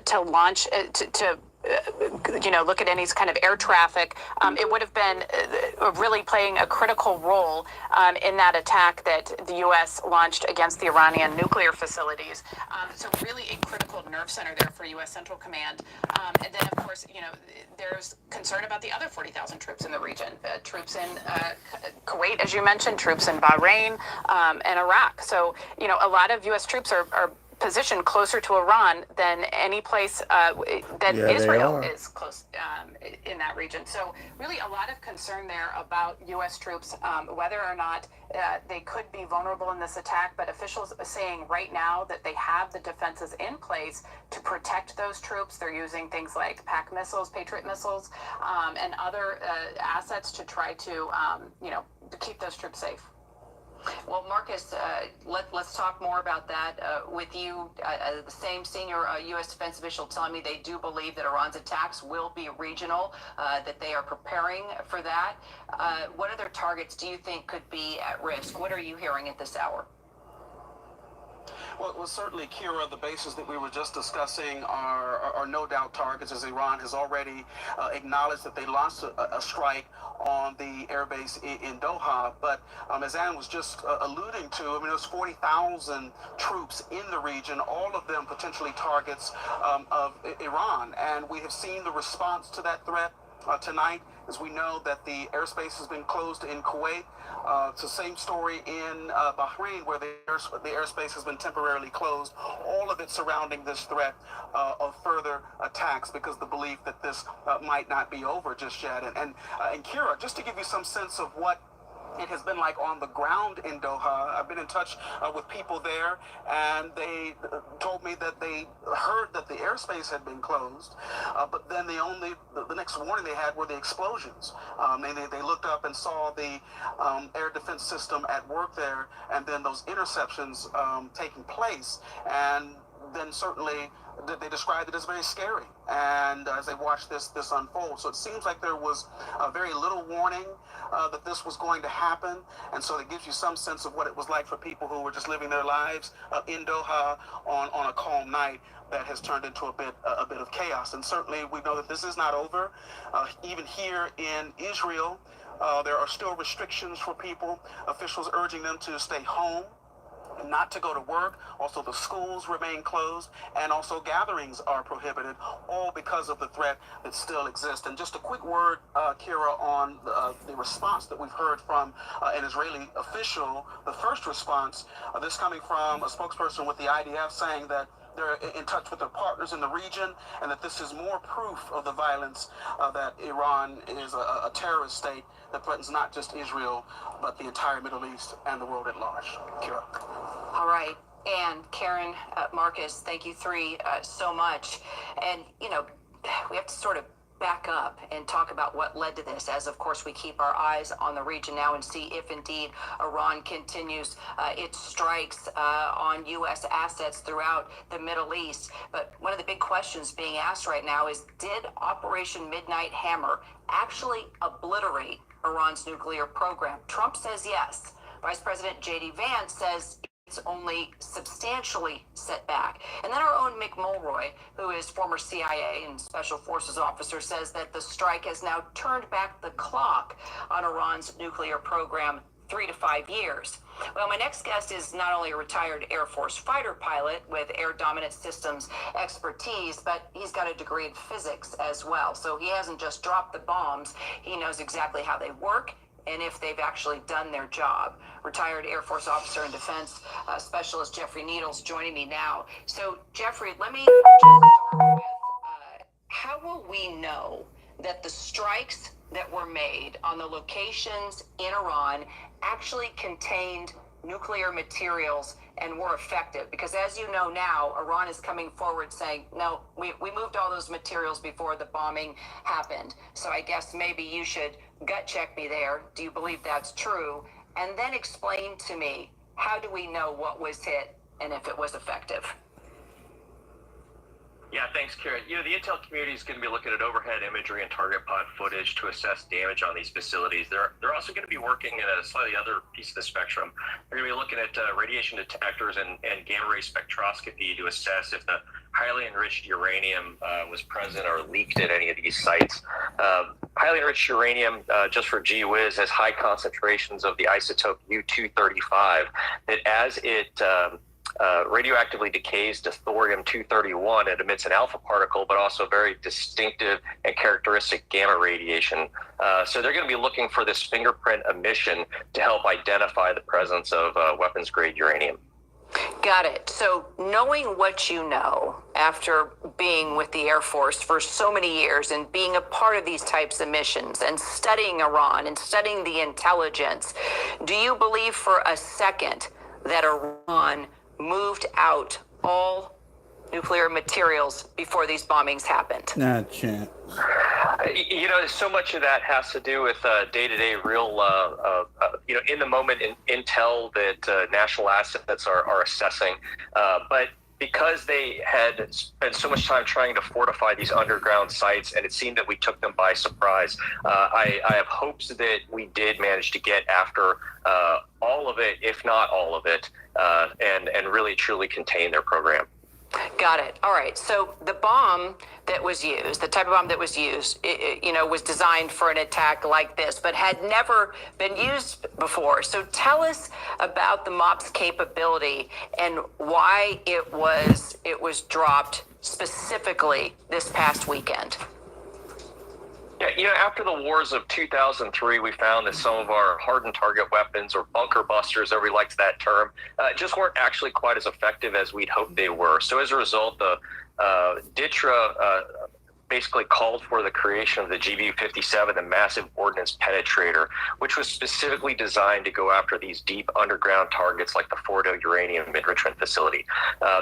to launch look at any kind of air traffic. It would have been really playing a critical role in that attack that the U.S. launched against the Iranian nuclear facilities. So really a critical nerve center there for U.S. Central Command. And then, of course, there's concern about the other 40,000 troops in the region, troops in Kuwait, as you mentioned, troops in Bahrain and Iraq. So, a lot of U.S. troops are positioned closer to Iran than any place that Israel is close in that region. So really a lot of concern there about U.S. troops, whether or not they could be vulnerable in this attack, but officials are saying right now that they have the defenses in place to protect those troops. They're using things like PAC missiles, Patriot missiles, and other assets to try to, to keep those troops safe. Well, Marcus, let's talk more about that with you. The same senior U.S. defense official telling me they do believe that Iran's attacks will be regional, that they are preparing for that. What other targets do you think could be at risk? What are you hearing at this hour? Well, certainly, Kira, the bases that we were just discussing are no doubt targets, as Iran has already acknowledged that they launched a strike on the airbase in Doha. But as Ann was just alluding to, there's 40,000 troops in the region, all of them potentially targets of Iran. And we have seen the response to that threat tonight, as we know that the airspace has been closed in Kuwait. It's the same story in Bahrain, where the airspace has been temporarily closed. All of it surrounding this threat of further attacks, because the belief that this might not be over just yet. And Kira, just to give you some sense of what it has been like on the ground in Doha, I've been in touch with people there, and they told me that they heard that the airspace had been closed, but then the next warning they had were the explosions. They looked up and saw the air defense system at work there, and then those interceptions taking place, and then certainly they described it as very scary, and as they watched this unfold. So it seems like there was very little warning that this was going to happen, and so it gives you some sense of what it was like for people who were just living their lives in Doha on a calm night that has turned into a bit of chaos. And certainly we know that this is not over. Even here in Israel, there are still restrictions for people, officials urging them to stay home, not to go to work. Also, the schools remain closed, and also gatherings are prohibited, all because of the threat that still exists. And just a quick word, Kira, on the response that we've heard from an Israeli official, the first response, this coming from a spokesperson with the IDF, saying that they're in touch with their partners in the region, and that this is more proof of the violence that Iran is a terrorist state that threatens not just Israel, but the entire Middle East and the world at large. Kira. All right. And Karen, Marcus, thank you three so much. And, you know, we have to sort of back up and talk about what led to this, as of course we keep our eyes on the region now and see if indeed Iran continues its strikes on U.S. assets throughout the Middle East. But one of the big questions being asked right now is, did Operation Midnight Hammer actually obliterate Iran's nuclear program? Trump says yes. Vice President J.D. Vance says it's only substantially set back. And then our own Mick Mulroy, who is former CIA and Special Forces officer, says that the strike has now turned back the clock on Iran's nuclear program 3 to 5 years. Well, my next guest is not only a retired Air Force fighter pilot with air dominance systems expertise, but he's got a degree in physics as well. So he hasn't just dropped the bombs, he knows exactly how they work and if they've actually done their job. Retired Air Force officer and defense specialist Jeffrey Needles joining me now. So, Jeffrey, let me just start with, how will we know that the strikes that were made on the locations in Iran actually contained nuclear materials and were effective? Because as you know now, Iran is coming forward saying, no, we moved all those materials before the bombing happened. So I guess maybe you should gut check me there. Do you believe that's true? And then explain to me, how do we know what was hit and if it was effective? Yeah, thanks, Karen. You know, the intel community is going to be looking at overhead imagery and target pod footage to assess damage on these facilities. They're also going to be working in a slightly other piece of the spectrum. They're going to be looking at radiation detectors and gamma ray spectroscopy to assess if the highly enriched uranium was present or leaked at any of these sites. Highly enriched uranium, just for gee whiz, has high concentrations of the isotope U-235 that as it radioactively decays to thorium-231, it emits an alpha particle, but also very distinctive and characteristic gamma radiation. So they're going to be looking for this fingerprint emission to help identify the presence of weapons-grade uranium. Got it. So knowing what you know after being with the Air Force for so many years and being a part of these types of missions and studying Iran and studying the intelligence, do you believe for a second that Iran moved out all nuclear materials before these bombings happened? Not a chance. You know, so much of that has to do with day-to-day real, you know, in the moment intel that national assets are assessing. But because they had spent so much time trying to fortify these underground sites, and it seemed that we took them by surprise, I have hopes that we did manage to get after all of it, if not all of it, and really truly contain their program. Got it. All right. So the bomb that was used, the type of bomb that was used, you know, was designed for an attack like this, but had never been used before. So tell us about the MOPS capability and why it was dropped specifically this past weekend. Yeah, you know, after the wars of 2003, we found that some of our hardened target weapons, or bunker busters, everybody likes that term, just weren't actually quite as effective as we'd hoped they were. So as a result, the DTRA basically called for the creation of the GBU-57, the Massive Ordnance Penetrator, which was specifically designed to go after these deep underground targets like the Fordo uranium enrichment facility.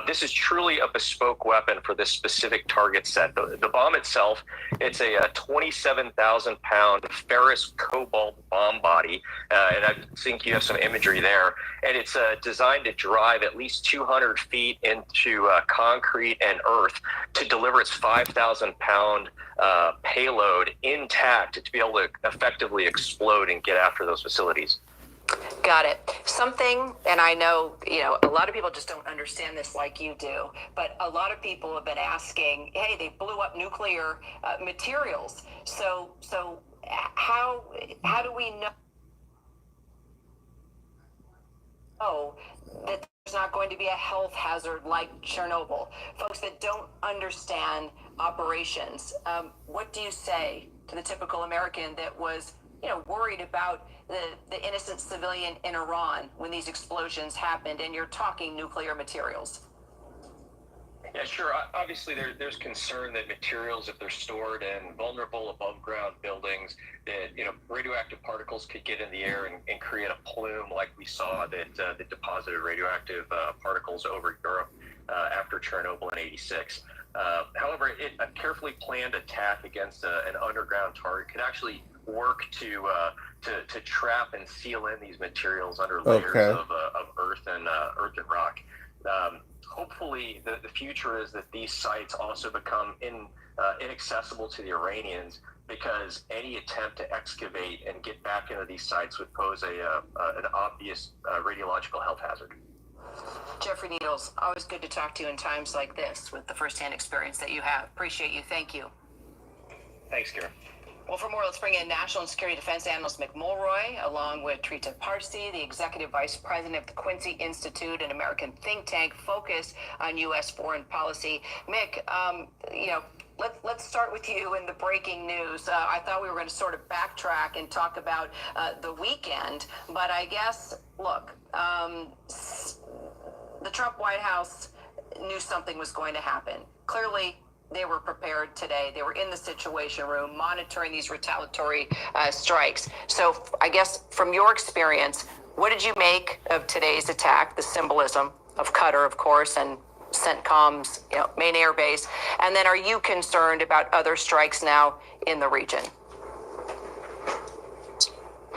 This is truly a bespoke weapon for this specific target set. The bomb itself, it's a 27,000-pound ferrous cobalt bomb body, and I think you have some imagery there, and it's designed to drive at least 200 feet into concrete and earth to deliver its 5,000-pound payload intact to be able to effectively explode and get after those facilities. Got it. Something, and I know, you know, a lot of people just don't understand this like you do, but a lot of people have been asking, hey, they blew up nuclear materials. So how do we know that there's not going to be a health hazard like Chernobyl? Folks that don't understand operations, what do you say to the typical American that was, you know, worried about the innocent civilian in Iran when these explosions happened, and you're talking nuclear materials? Yeah, sure. Obviously, there's concern that materials, if they're stored in vulnerable above-ground buildings, that radioactive particles could get in the air and create a plume, like we saw that deposited radioactive particles over Europe after Chernobyl in '86. However, a carefully planned attack against an underground target could actually work to trap and seal in these materials under layers of earth and rock. Hopefully, the future is that these sites also become inaccessible to the Iranians, because any attempt to excavate and get back into these sites would pose an obvious radiological health hazard. Jeffrey Needles, always good to talk to you in times like this with the firsthand experience that you have. Appreciate you. Thank you. Thanks, Karen. Well, for more, let's bring in National Security Defense Analyst Mick Mulroy, along with Trita Parsi, the Executive Vice President of the Quincy Institute, an American think tank focused on U.S. foreign policy. Mick, let's start with you in the breaking news. I thought we were going to sort of backtrack and talk about the weekend, but I guess, look, the Trump White House knew something was going to happen. Clearly, they were prepared today. They were in the Situation Room monitoring these retaliatory strikes. So I guess from your experience, what did you make of today's attack, the symbolism of Qatar, of course, and CENTCOM's main air base? And then are you concerned about other strikes now in the region?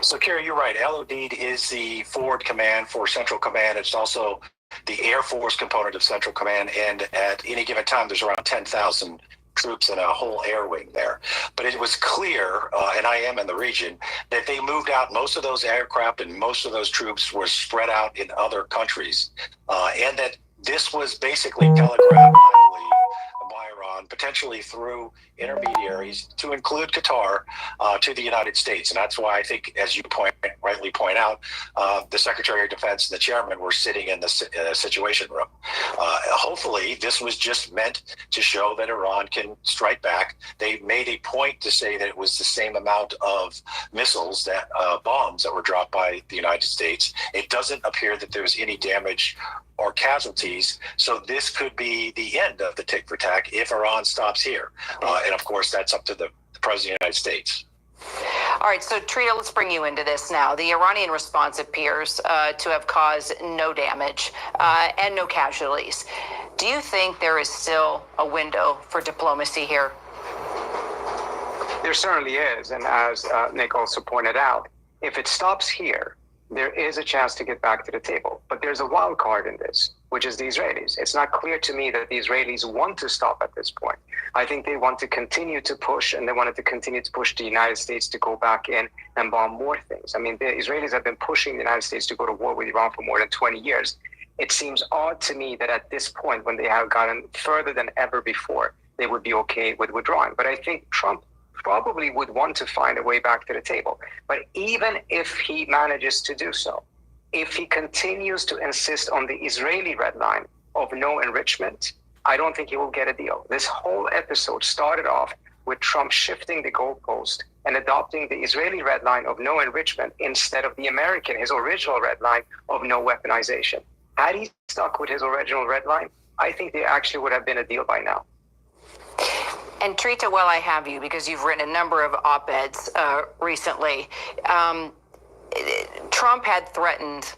So, Karen, you're right. Al Udeid is the forward command for Central Command. It's also the Air Force component of Central Command, and at any given time, there's around 10,000 troops in a whole air wing there. But it was clear, and I am in the region, that they moved out most of those aircraft and most of those troops were spread out in other countries, and that this was basically telegraphed, I believe, by Iran, potentially through intermediaries, to include Qatar, to the United States. And that's why I think, as you rightly point out, the Secretary of Defense and the chairman were sitting in the Situation Room. Hopefully, this was just meant to show that Iran can strike back. They made a point to say that it was the same amount of missiles, bombs that were dropped by the United States. It doesn't appear that there was any damage or casualties. So this could be the end of the tick for tack if Iran stops here. And of course, that's up to the President of the United States. All right, so Trita, let's bring you into this now. The Iranian response appears to have caused no damage and no casualties. Do you think there is still a window for diplomacy here? There certainly is. And as Nick also pointed out, if it stops here, there is a chance to get back to the table. But there's a wild card in this, which is the Israelis. It's not clear to me that the Israelis want to stop at this point. I think they want to continue to push, and they wanted to continue to push the United States to go back in and bomb more things. I mean, the Israelis have been pushing the United States to go to war with Iran for more than 20 years. It seems odd to me that at this point, when they have gotten further than ever before, they would be okay with withdrawing. But I think Trump probably would want to find a way back to the table. But even if he manages to do so, if he continues to insist on the Israeli red line of no enrichment, I don't think he will get a deal. This whole episode started off with Trump shifting the goalpost and adopting the Israeli red line of no enrichment instead of the American, his original red line of no weaponization. Had he stuck with his original red line, I think there actually would have been a deal by now. And Trita, while I have you, because you've written a number of op-eds recently, Trump had threatened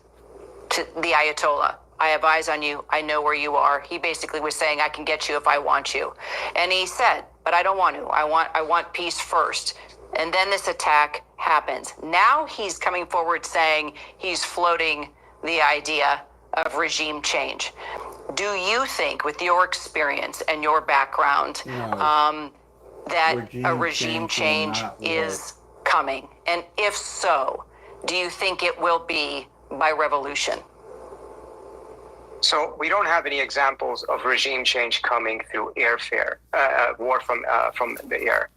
to the Ayatollah. I have eyes on you. I know where you are. He basically was saying, I can get you if I want you. And he said, but I don't want to. I want peace first. And then this attack happens. Now he's coming forward saying he's floating the idea of regime change. Do you think, with your experience and your background, that a regime change is coming? And if so, do you think it will be by revolution? So we don't have any examples of regime change coming through airfare, war from the air.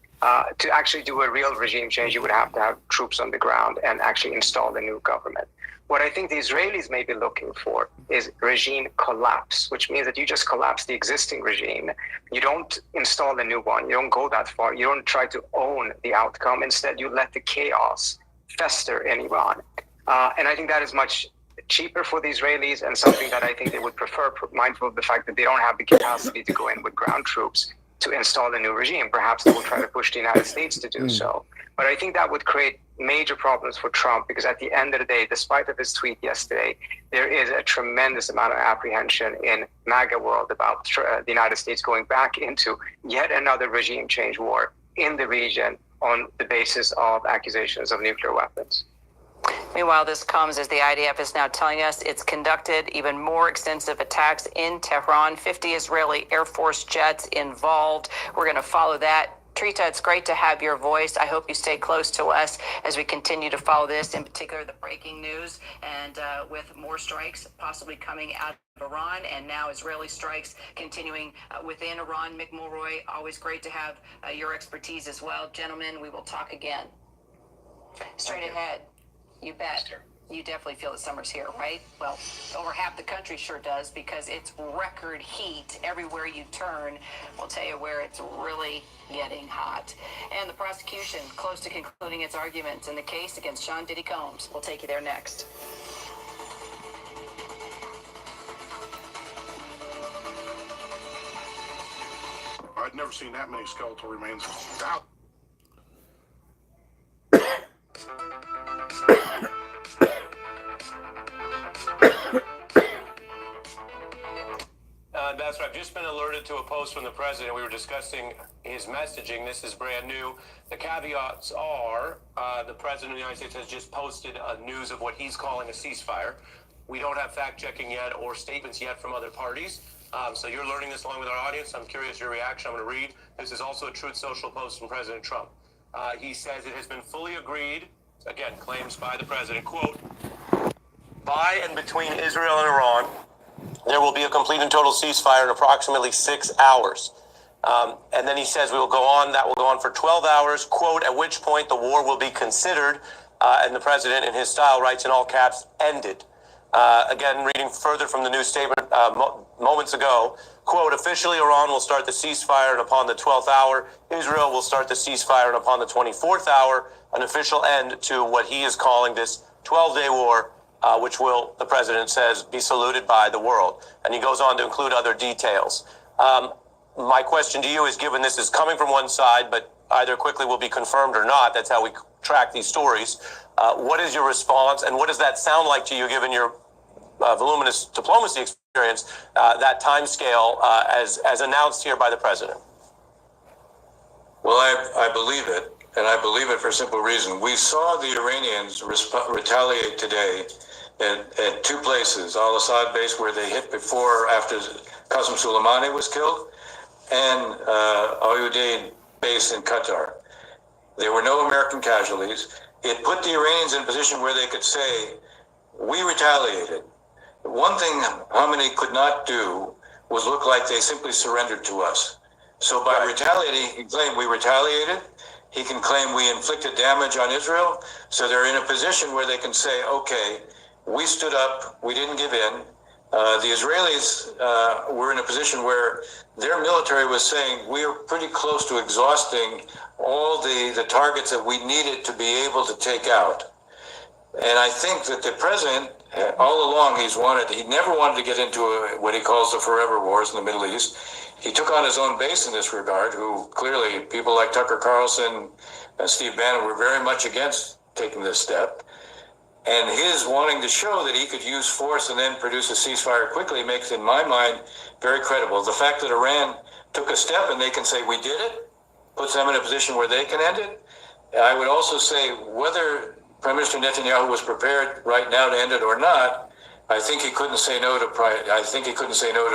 To actually do a real regime change, you would have to have troops on the ground and actually install a new government. What I think the Israelis may be looking for is regime collapse, which means that you just collapse the existing regime. You don't install a new one. You don't go that far. You don't try to own the outcome. Instead, you let the chaos fester in Iran. And I think that is much cheaper for the Israelis and something that I think they would prefer, mindful of the fact that they don't have the capacity to go in with ground troops to install the new regime. Perhaps they will try to push the United States to do so. But I think that would create major problems for Trump, because at the end of the day, despite of his tweet yesterday, there is a tremendous amount of apprehension in MAGA world about the United States going back into yet another regime change war in the region on the basis of accusations of nuclear weapons. Meanwhile, this comes as the IDF is now telling us it's conducted even more extensive attacks in Tehran, 50 Israeli Air Force jets involved. We're going to follow that. Trita, it's great to have your voice. I hope you stay close to us as we continue to follow this, in particular the breaking news, and with more strikes possibly coming out of Iran, and now Israeli strikes continuing within Iran. Mick Mulroy, always great to have your expertise as well. Gentlemen, we will talk again. Straight ahead. You bet. You definitely feel that summer's here, right? Well, over half the country sure does, because it's record heat everywhere you turn. We'll tell you where it's really getting hot. And the prosecution close to concluding its arguments in the case against Sean Diddy Combs. We'll take you there next. I'd never seen that many skeletal remains. Out. Ambassador, I've just been alerted to a post from the president. We were discussing his messaging. This is brand new. The caveats are the president of the United States has just posted news of what he's calling a ceasefire. We don't have fact-checking yet or statements yet from other parties. So you're learning this along with our audience. I'm curious your reaction. I'm going to read. This is also a Truth Social post from President Trump. He says it has been fully agreed, again, claims by the president, quote, by and between Israel and Iran, there will be a complete and total ceasefire in approximately 6 hours. And then he says that will go on for 12 hours, quote, at which point the war will be considered, and the president, in his style, writes in all caps, ended. Again, reading further from the new statement moments ago, quote, officially Iran will start the ceasefire, and upon the 12th hour, Israel will start the ceasefire, and upon the 24th hour, an official end to what he is calling this 12-day war, which will, the president says, be saluted by the world. And he goes on to include other details. My question to you is, given this is coming from one side, but either quickly will be confirmed or not, that's how we track these stories, what is your response, and what does that sound like to you, given your voluminous diplomacy experience, that time scale as announced here by the president? Well, I believe it, and I believe it for a simple reason. We saw the Iranians retaliate today at two places, Al-Assad base, where they hit before, after Qasem Soleimani was killed, and Al Udeid base in Qatar. There were no American casualties. It put the Iranians in a position where they could say, we retaliated. One thing Khamenei could not do was look like they simply surrendered to us. So by retaliating, he can claim we retaliated. He can claim we inflicted damage on Israel. So they're in a position where they can say, okay, we stood up, we didn't give in. The Israelis were in a position where their military was saying, we are pretty close to exhausting all the targets that we needed to be able to take out. And I think that the president, all along, he never wanted to get into what he calls the forever wars in the Middle East. He took on his own base in this regard, who clearly people like Tucker Carlson and Steve Bannon were very much against taking this step. And his wanting to show that he could use force and then produce a ceasefire quickly makes, in my mind, very credible. The fact that Iran took a step and they can say, we did it, puts them in a position where they can end it. I would also say whether Prime Minister Netanyahu was prepared right now to end it or not, I think he couldn't say no to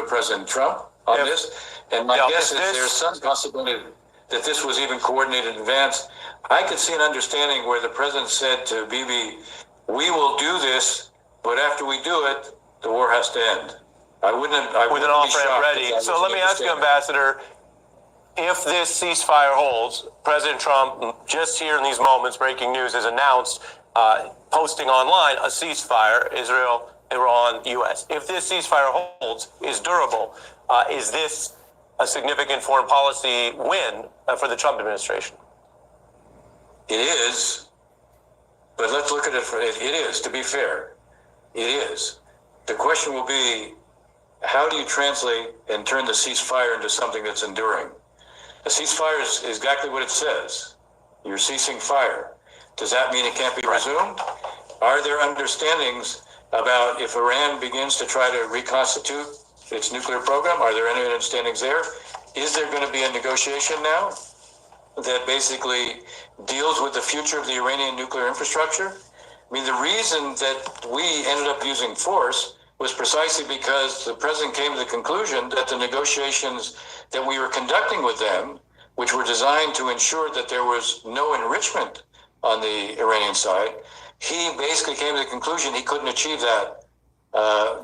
President Trump on this. And my guess is there's some possibility that this was even coordinated in advance. I could see an understanding where the president said to Bibi, we will do this, but after we do it, the war has to end. I wouldn't with an off-ramp ready. So let me ask you, Ambassador, if this ceasefire holds, President Trump, just here in these moments, breaking news, has announced, posting online, a ceasefire, Israel, Iran, U.S. If this ceasefire holds, is durable, is this a significant foreign policy win for the Trump administration? It is, but let's look at it. It is, to be fair. It is. The question will be, how do you translate and turn the ceasefire into something that's enduring? A ceasefire is exactly what it says. You're ceasing fire. Does that mean it can't be resumed? Are there understandings about if Iran begins to try to reconstitute its nuclear program? Are there any understandings there? Is there going to be a negotiation now that basically deals with the future of the Iranian nuclear infrastructure? I mean, the reason that we ended up using force was precisely because the president came to the conclusion that the negotiations that we were conducting with them, which were designed to ensure that there was no enrichment on the Iranian side, he basically came to the conclusion he couldn't achieve that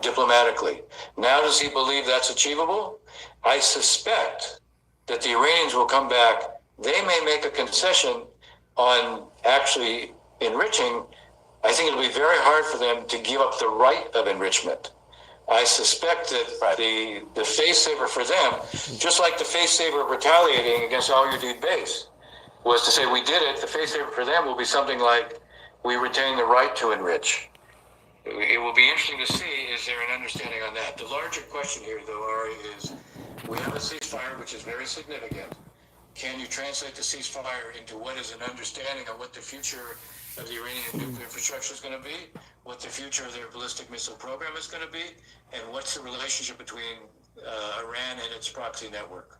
diplomatically. Now, does he believe that's achievable? I suspect that the Iranians will come back. They may make a concession on actually enriching. I think it'll be very hard for them to give up the right of enrichment. I suspect that the face saver for them, just like the face saver of retaliating against Al Udeid base, was to say we did it, the face saver for them will be something like we retain the right to enrich. It will be interesting to see, is there an understanding on that? The larger question here, though, Ari, is we have a ceasefire, which is very significant. Can you translate the ceasefire into what is an understanding of what the future of the Iranian nuclear infrastructure is going to be, what the future of their ballistic missile program is going to be, and what's the relationship between Iran and its proxy network?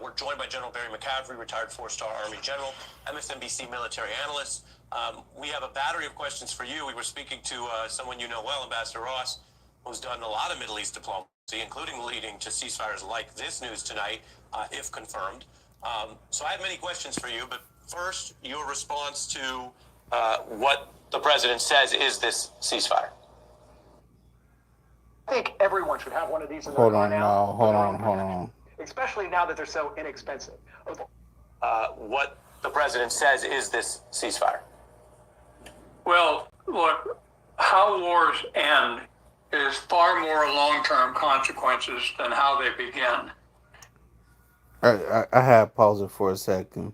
We're joined by General Barry McCaffrey, retired four-star Army general, MSNBC military analyst. We have a battery of questions for you. We were speaking to someone you know well, Ambassador Ross, who's done a lot of Middle East diplomacy, including leading to ceasefires like this news tonight, if confirmed. So I have many questions for you, but first, your response to what the president says is this ceasefire. I think everyone should have one of these in their Hold car on, now. hold on. Especially now that they're so inexpensive. What the president says is this ceasefire. Well, look, how wars end is far more long-term consequences than how they begin. I had to pause it for a second.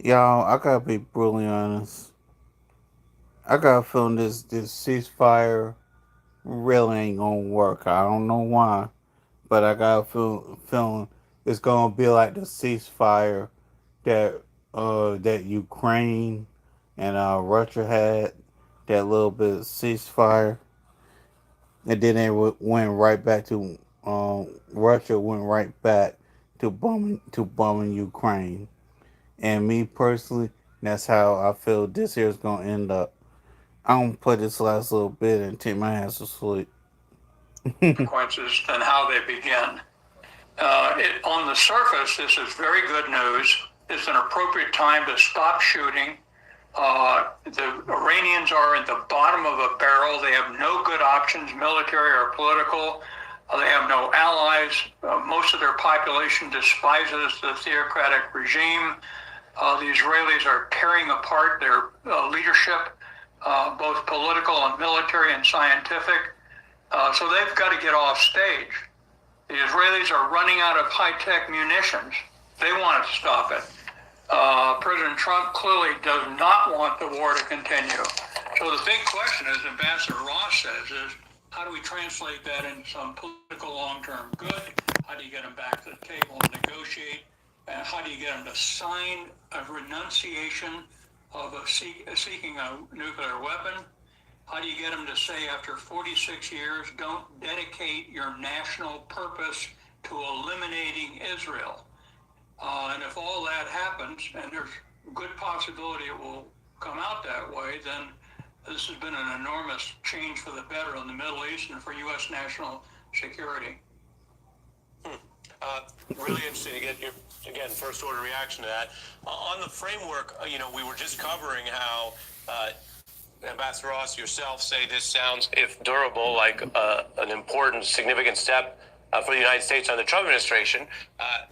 Y'all, I gotta be brutally honest. I got a feeling this ceasefire really ain't gonna work. I don't know why, but I got a feeling it's gonna be like the ceasefire that Ukraine and Russia had, that little bit of ceasefire, and then they went right back to Russia went right back to bombing Ukraine. And me personally, that's how I feel this year is gonna end up. I'm gonna play this last little bit and take my ass to sleep. Consequences than how they begin. On the surface, this is very good news. It's an appropriate time to stop shooting. The Iranians are at the bottom of a barrel. They have no good options, military or political. They have no allies. Most of their population despises the theocratic regime. The Israelis are tearing apart their leadership, both political and military and scientific. So they've got to get off stage. The Israelis are running out of high-tech munitions. They want to stop it. President Trump clearly does not want the war to continue. So the big question, as Ambassador Ross says, is how do we translate that into some political long-term good? How do you get them back to the table and negotiate? And how do you get them to sign a renunciation of seeking a nuclear weapon? How do you get them to say after 46 years, don't dedicate your national purpose to eliminating Israel? And if all that happens, and there's good possibility it will come out that way, then this has been an enormous change for the better in the Middle East and for U.S. national security. Really interesting to get your, again, first order reaction to that. On the framework, we were just covering how Ambassador Ross, yourself say this sounds, if durable, like an important, significant step for the United States under the Trump administration,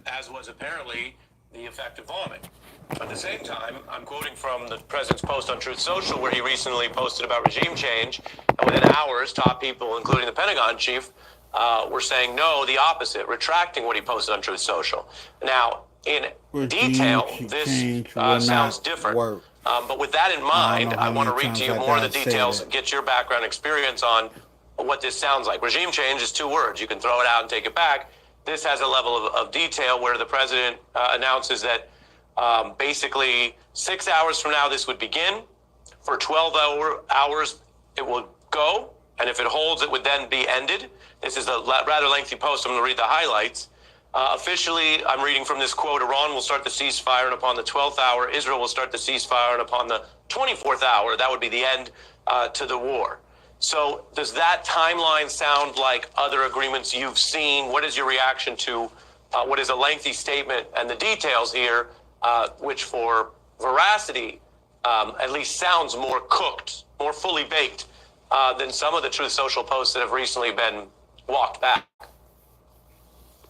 as was apparently the effect of bombing. At the same time, I'm quoting from the president's post on Truth Social, where he recently posted about regime change, and within hours, top people, including the Pentagon chief, were saying no, the opposite, retracting what he posted on Truth Social. Now, in Regime detail, change this will sounds not different. work. But with that in mind, know I how want to many read to times you I more of the gotta say details, that. get your background experience on what this sounds like. Regime change is 2 words. You can throw it out and take it back. This has a level of detail where the president announces that basically 6 hours from now, this would begin. For 12 hours, it will go. And if it holds, it would then be ended. This is a rather lengthy post. I'm going to read the highlights. Officially, I'm reading from this quote, Iran will start the ceasefire, and upon the 12th hour, Israel will start the ceasefire, and upon the 24th hour, that would be the end to the war. So does that timeline sound like other agreements you've seen? What is your reaction to what is a lengthy statement and the details here, which for veracity at least sounds more cooked, more fully baked than some of the Truth Social posts that have recently been walked back?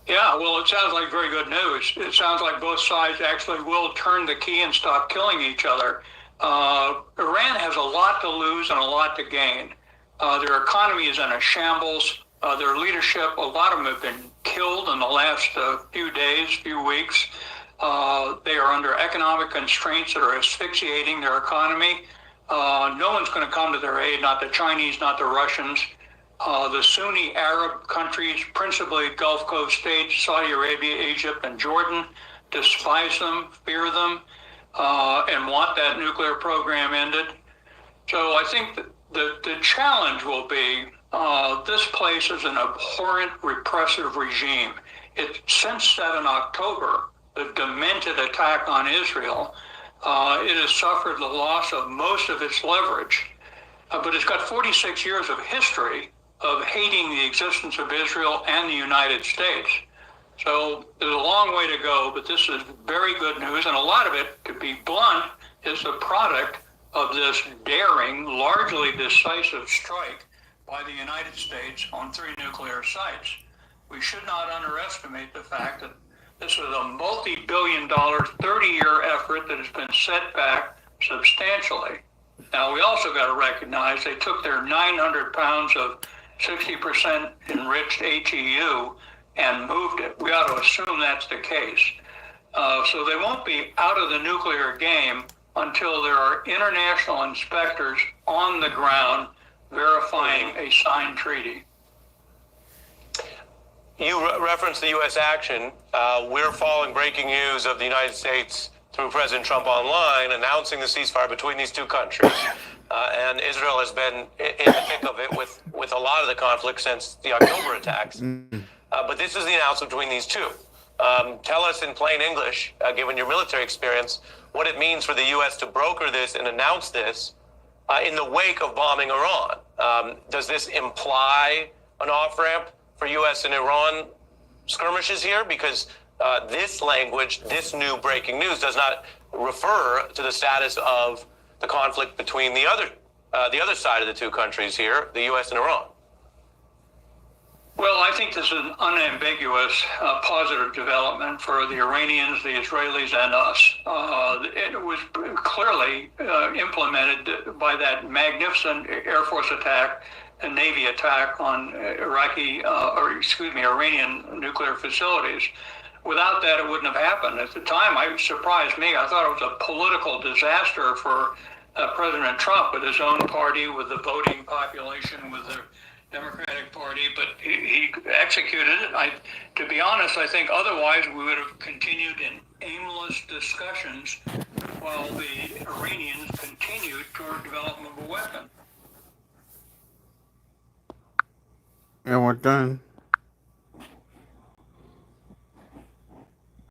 Yeah, well, it sounds like very good news. It sounds like both sides actually will turn the key and stop killing each other. Iran has a lot to lose and a lot to gain. Their economy is in a shambles. Their leadership, a lot of them have been killed in the last few days, few weeks. They are under economic constraints that are asphyxiating their economy. No one's going to come to their aid, not the Chinese, not the Russians. The Sunni Arab countries, principally Gulf Coast states, Saudi Arabia, Egypt, and Jordan, despise them, fear them, and want that nuclear program ended. So I think that the challenge will be this place is an abhorrent, repressive regime. Since 7 October, the demented attack on Israel, it has suffered the loss of most of its leverage. But it's got 46 years of history of hating the existence of Israel and the United States. So there's a long way to go, but this is very good news. And a lot of it, to be blunt, is the product of this daring, largely decisive strike by the United States on 3 nuclear sites. We should not underestimate the fact that this was a multi-billion-dollar, 30-year effort that has been set back substantially. Now, we also got to recognize they took their 900 pounds of 60% enriched HEU and moved it. We ought to assume that's the case. So they won't be out of the nuclear game until there are international inspectors on the ground verifying a signed treaty. You referenced the U.S. action. We're following breaking news of the United States through President Trump online announcing the ceasefire between these 2 countries. And Israel has been in the thick of it with a lot of the conflict since the October attacks. But this is the announcement between these 2. Tell us in plain English, given your military experience, what it means for the U.S. to broker this and announce this in the wake of bombing Iran. Does this imply an off-ramp for U.S. and Iran skirmishes here? Because this language, this new breaking news, does not refer to the status of the conflict between the other side of the 2 countries here, the U.S. and Iran. Well, I think this is an unambiguous positive development for the Iranians, the Israelis, and us. It was clearly implemented by that magnificent Air Force attack and Navy attack on Iranian nuclear facilities. Without that, it wouldn't have happened. At the time, it surprised me. I thought it was a political disaster for President Trump with his own party, with the voting population, with the Democratic Party, but he executed it. To be honest, I think otherwise we would have continued in aimless discussions while the Iranians continued toward development of a weapon. And we're done.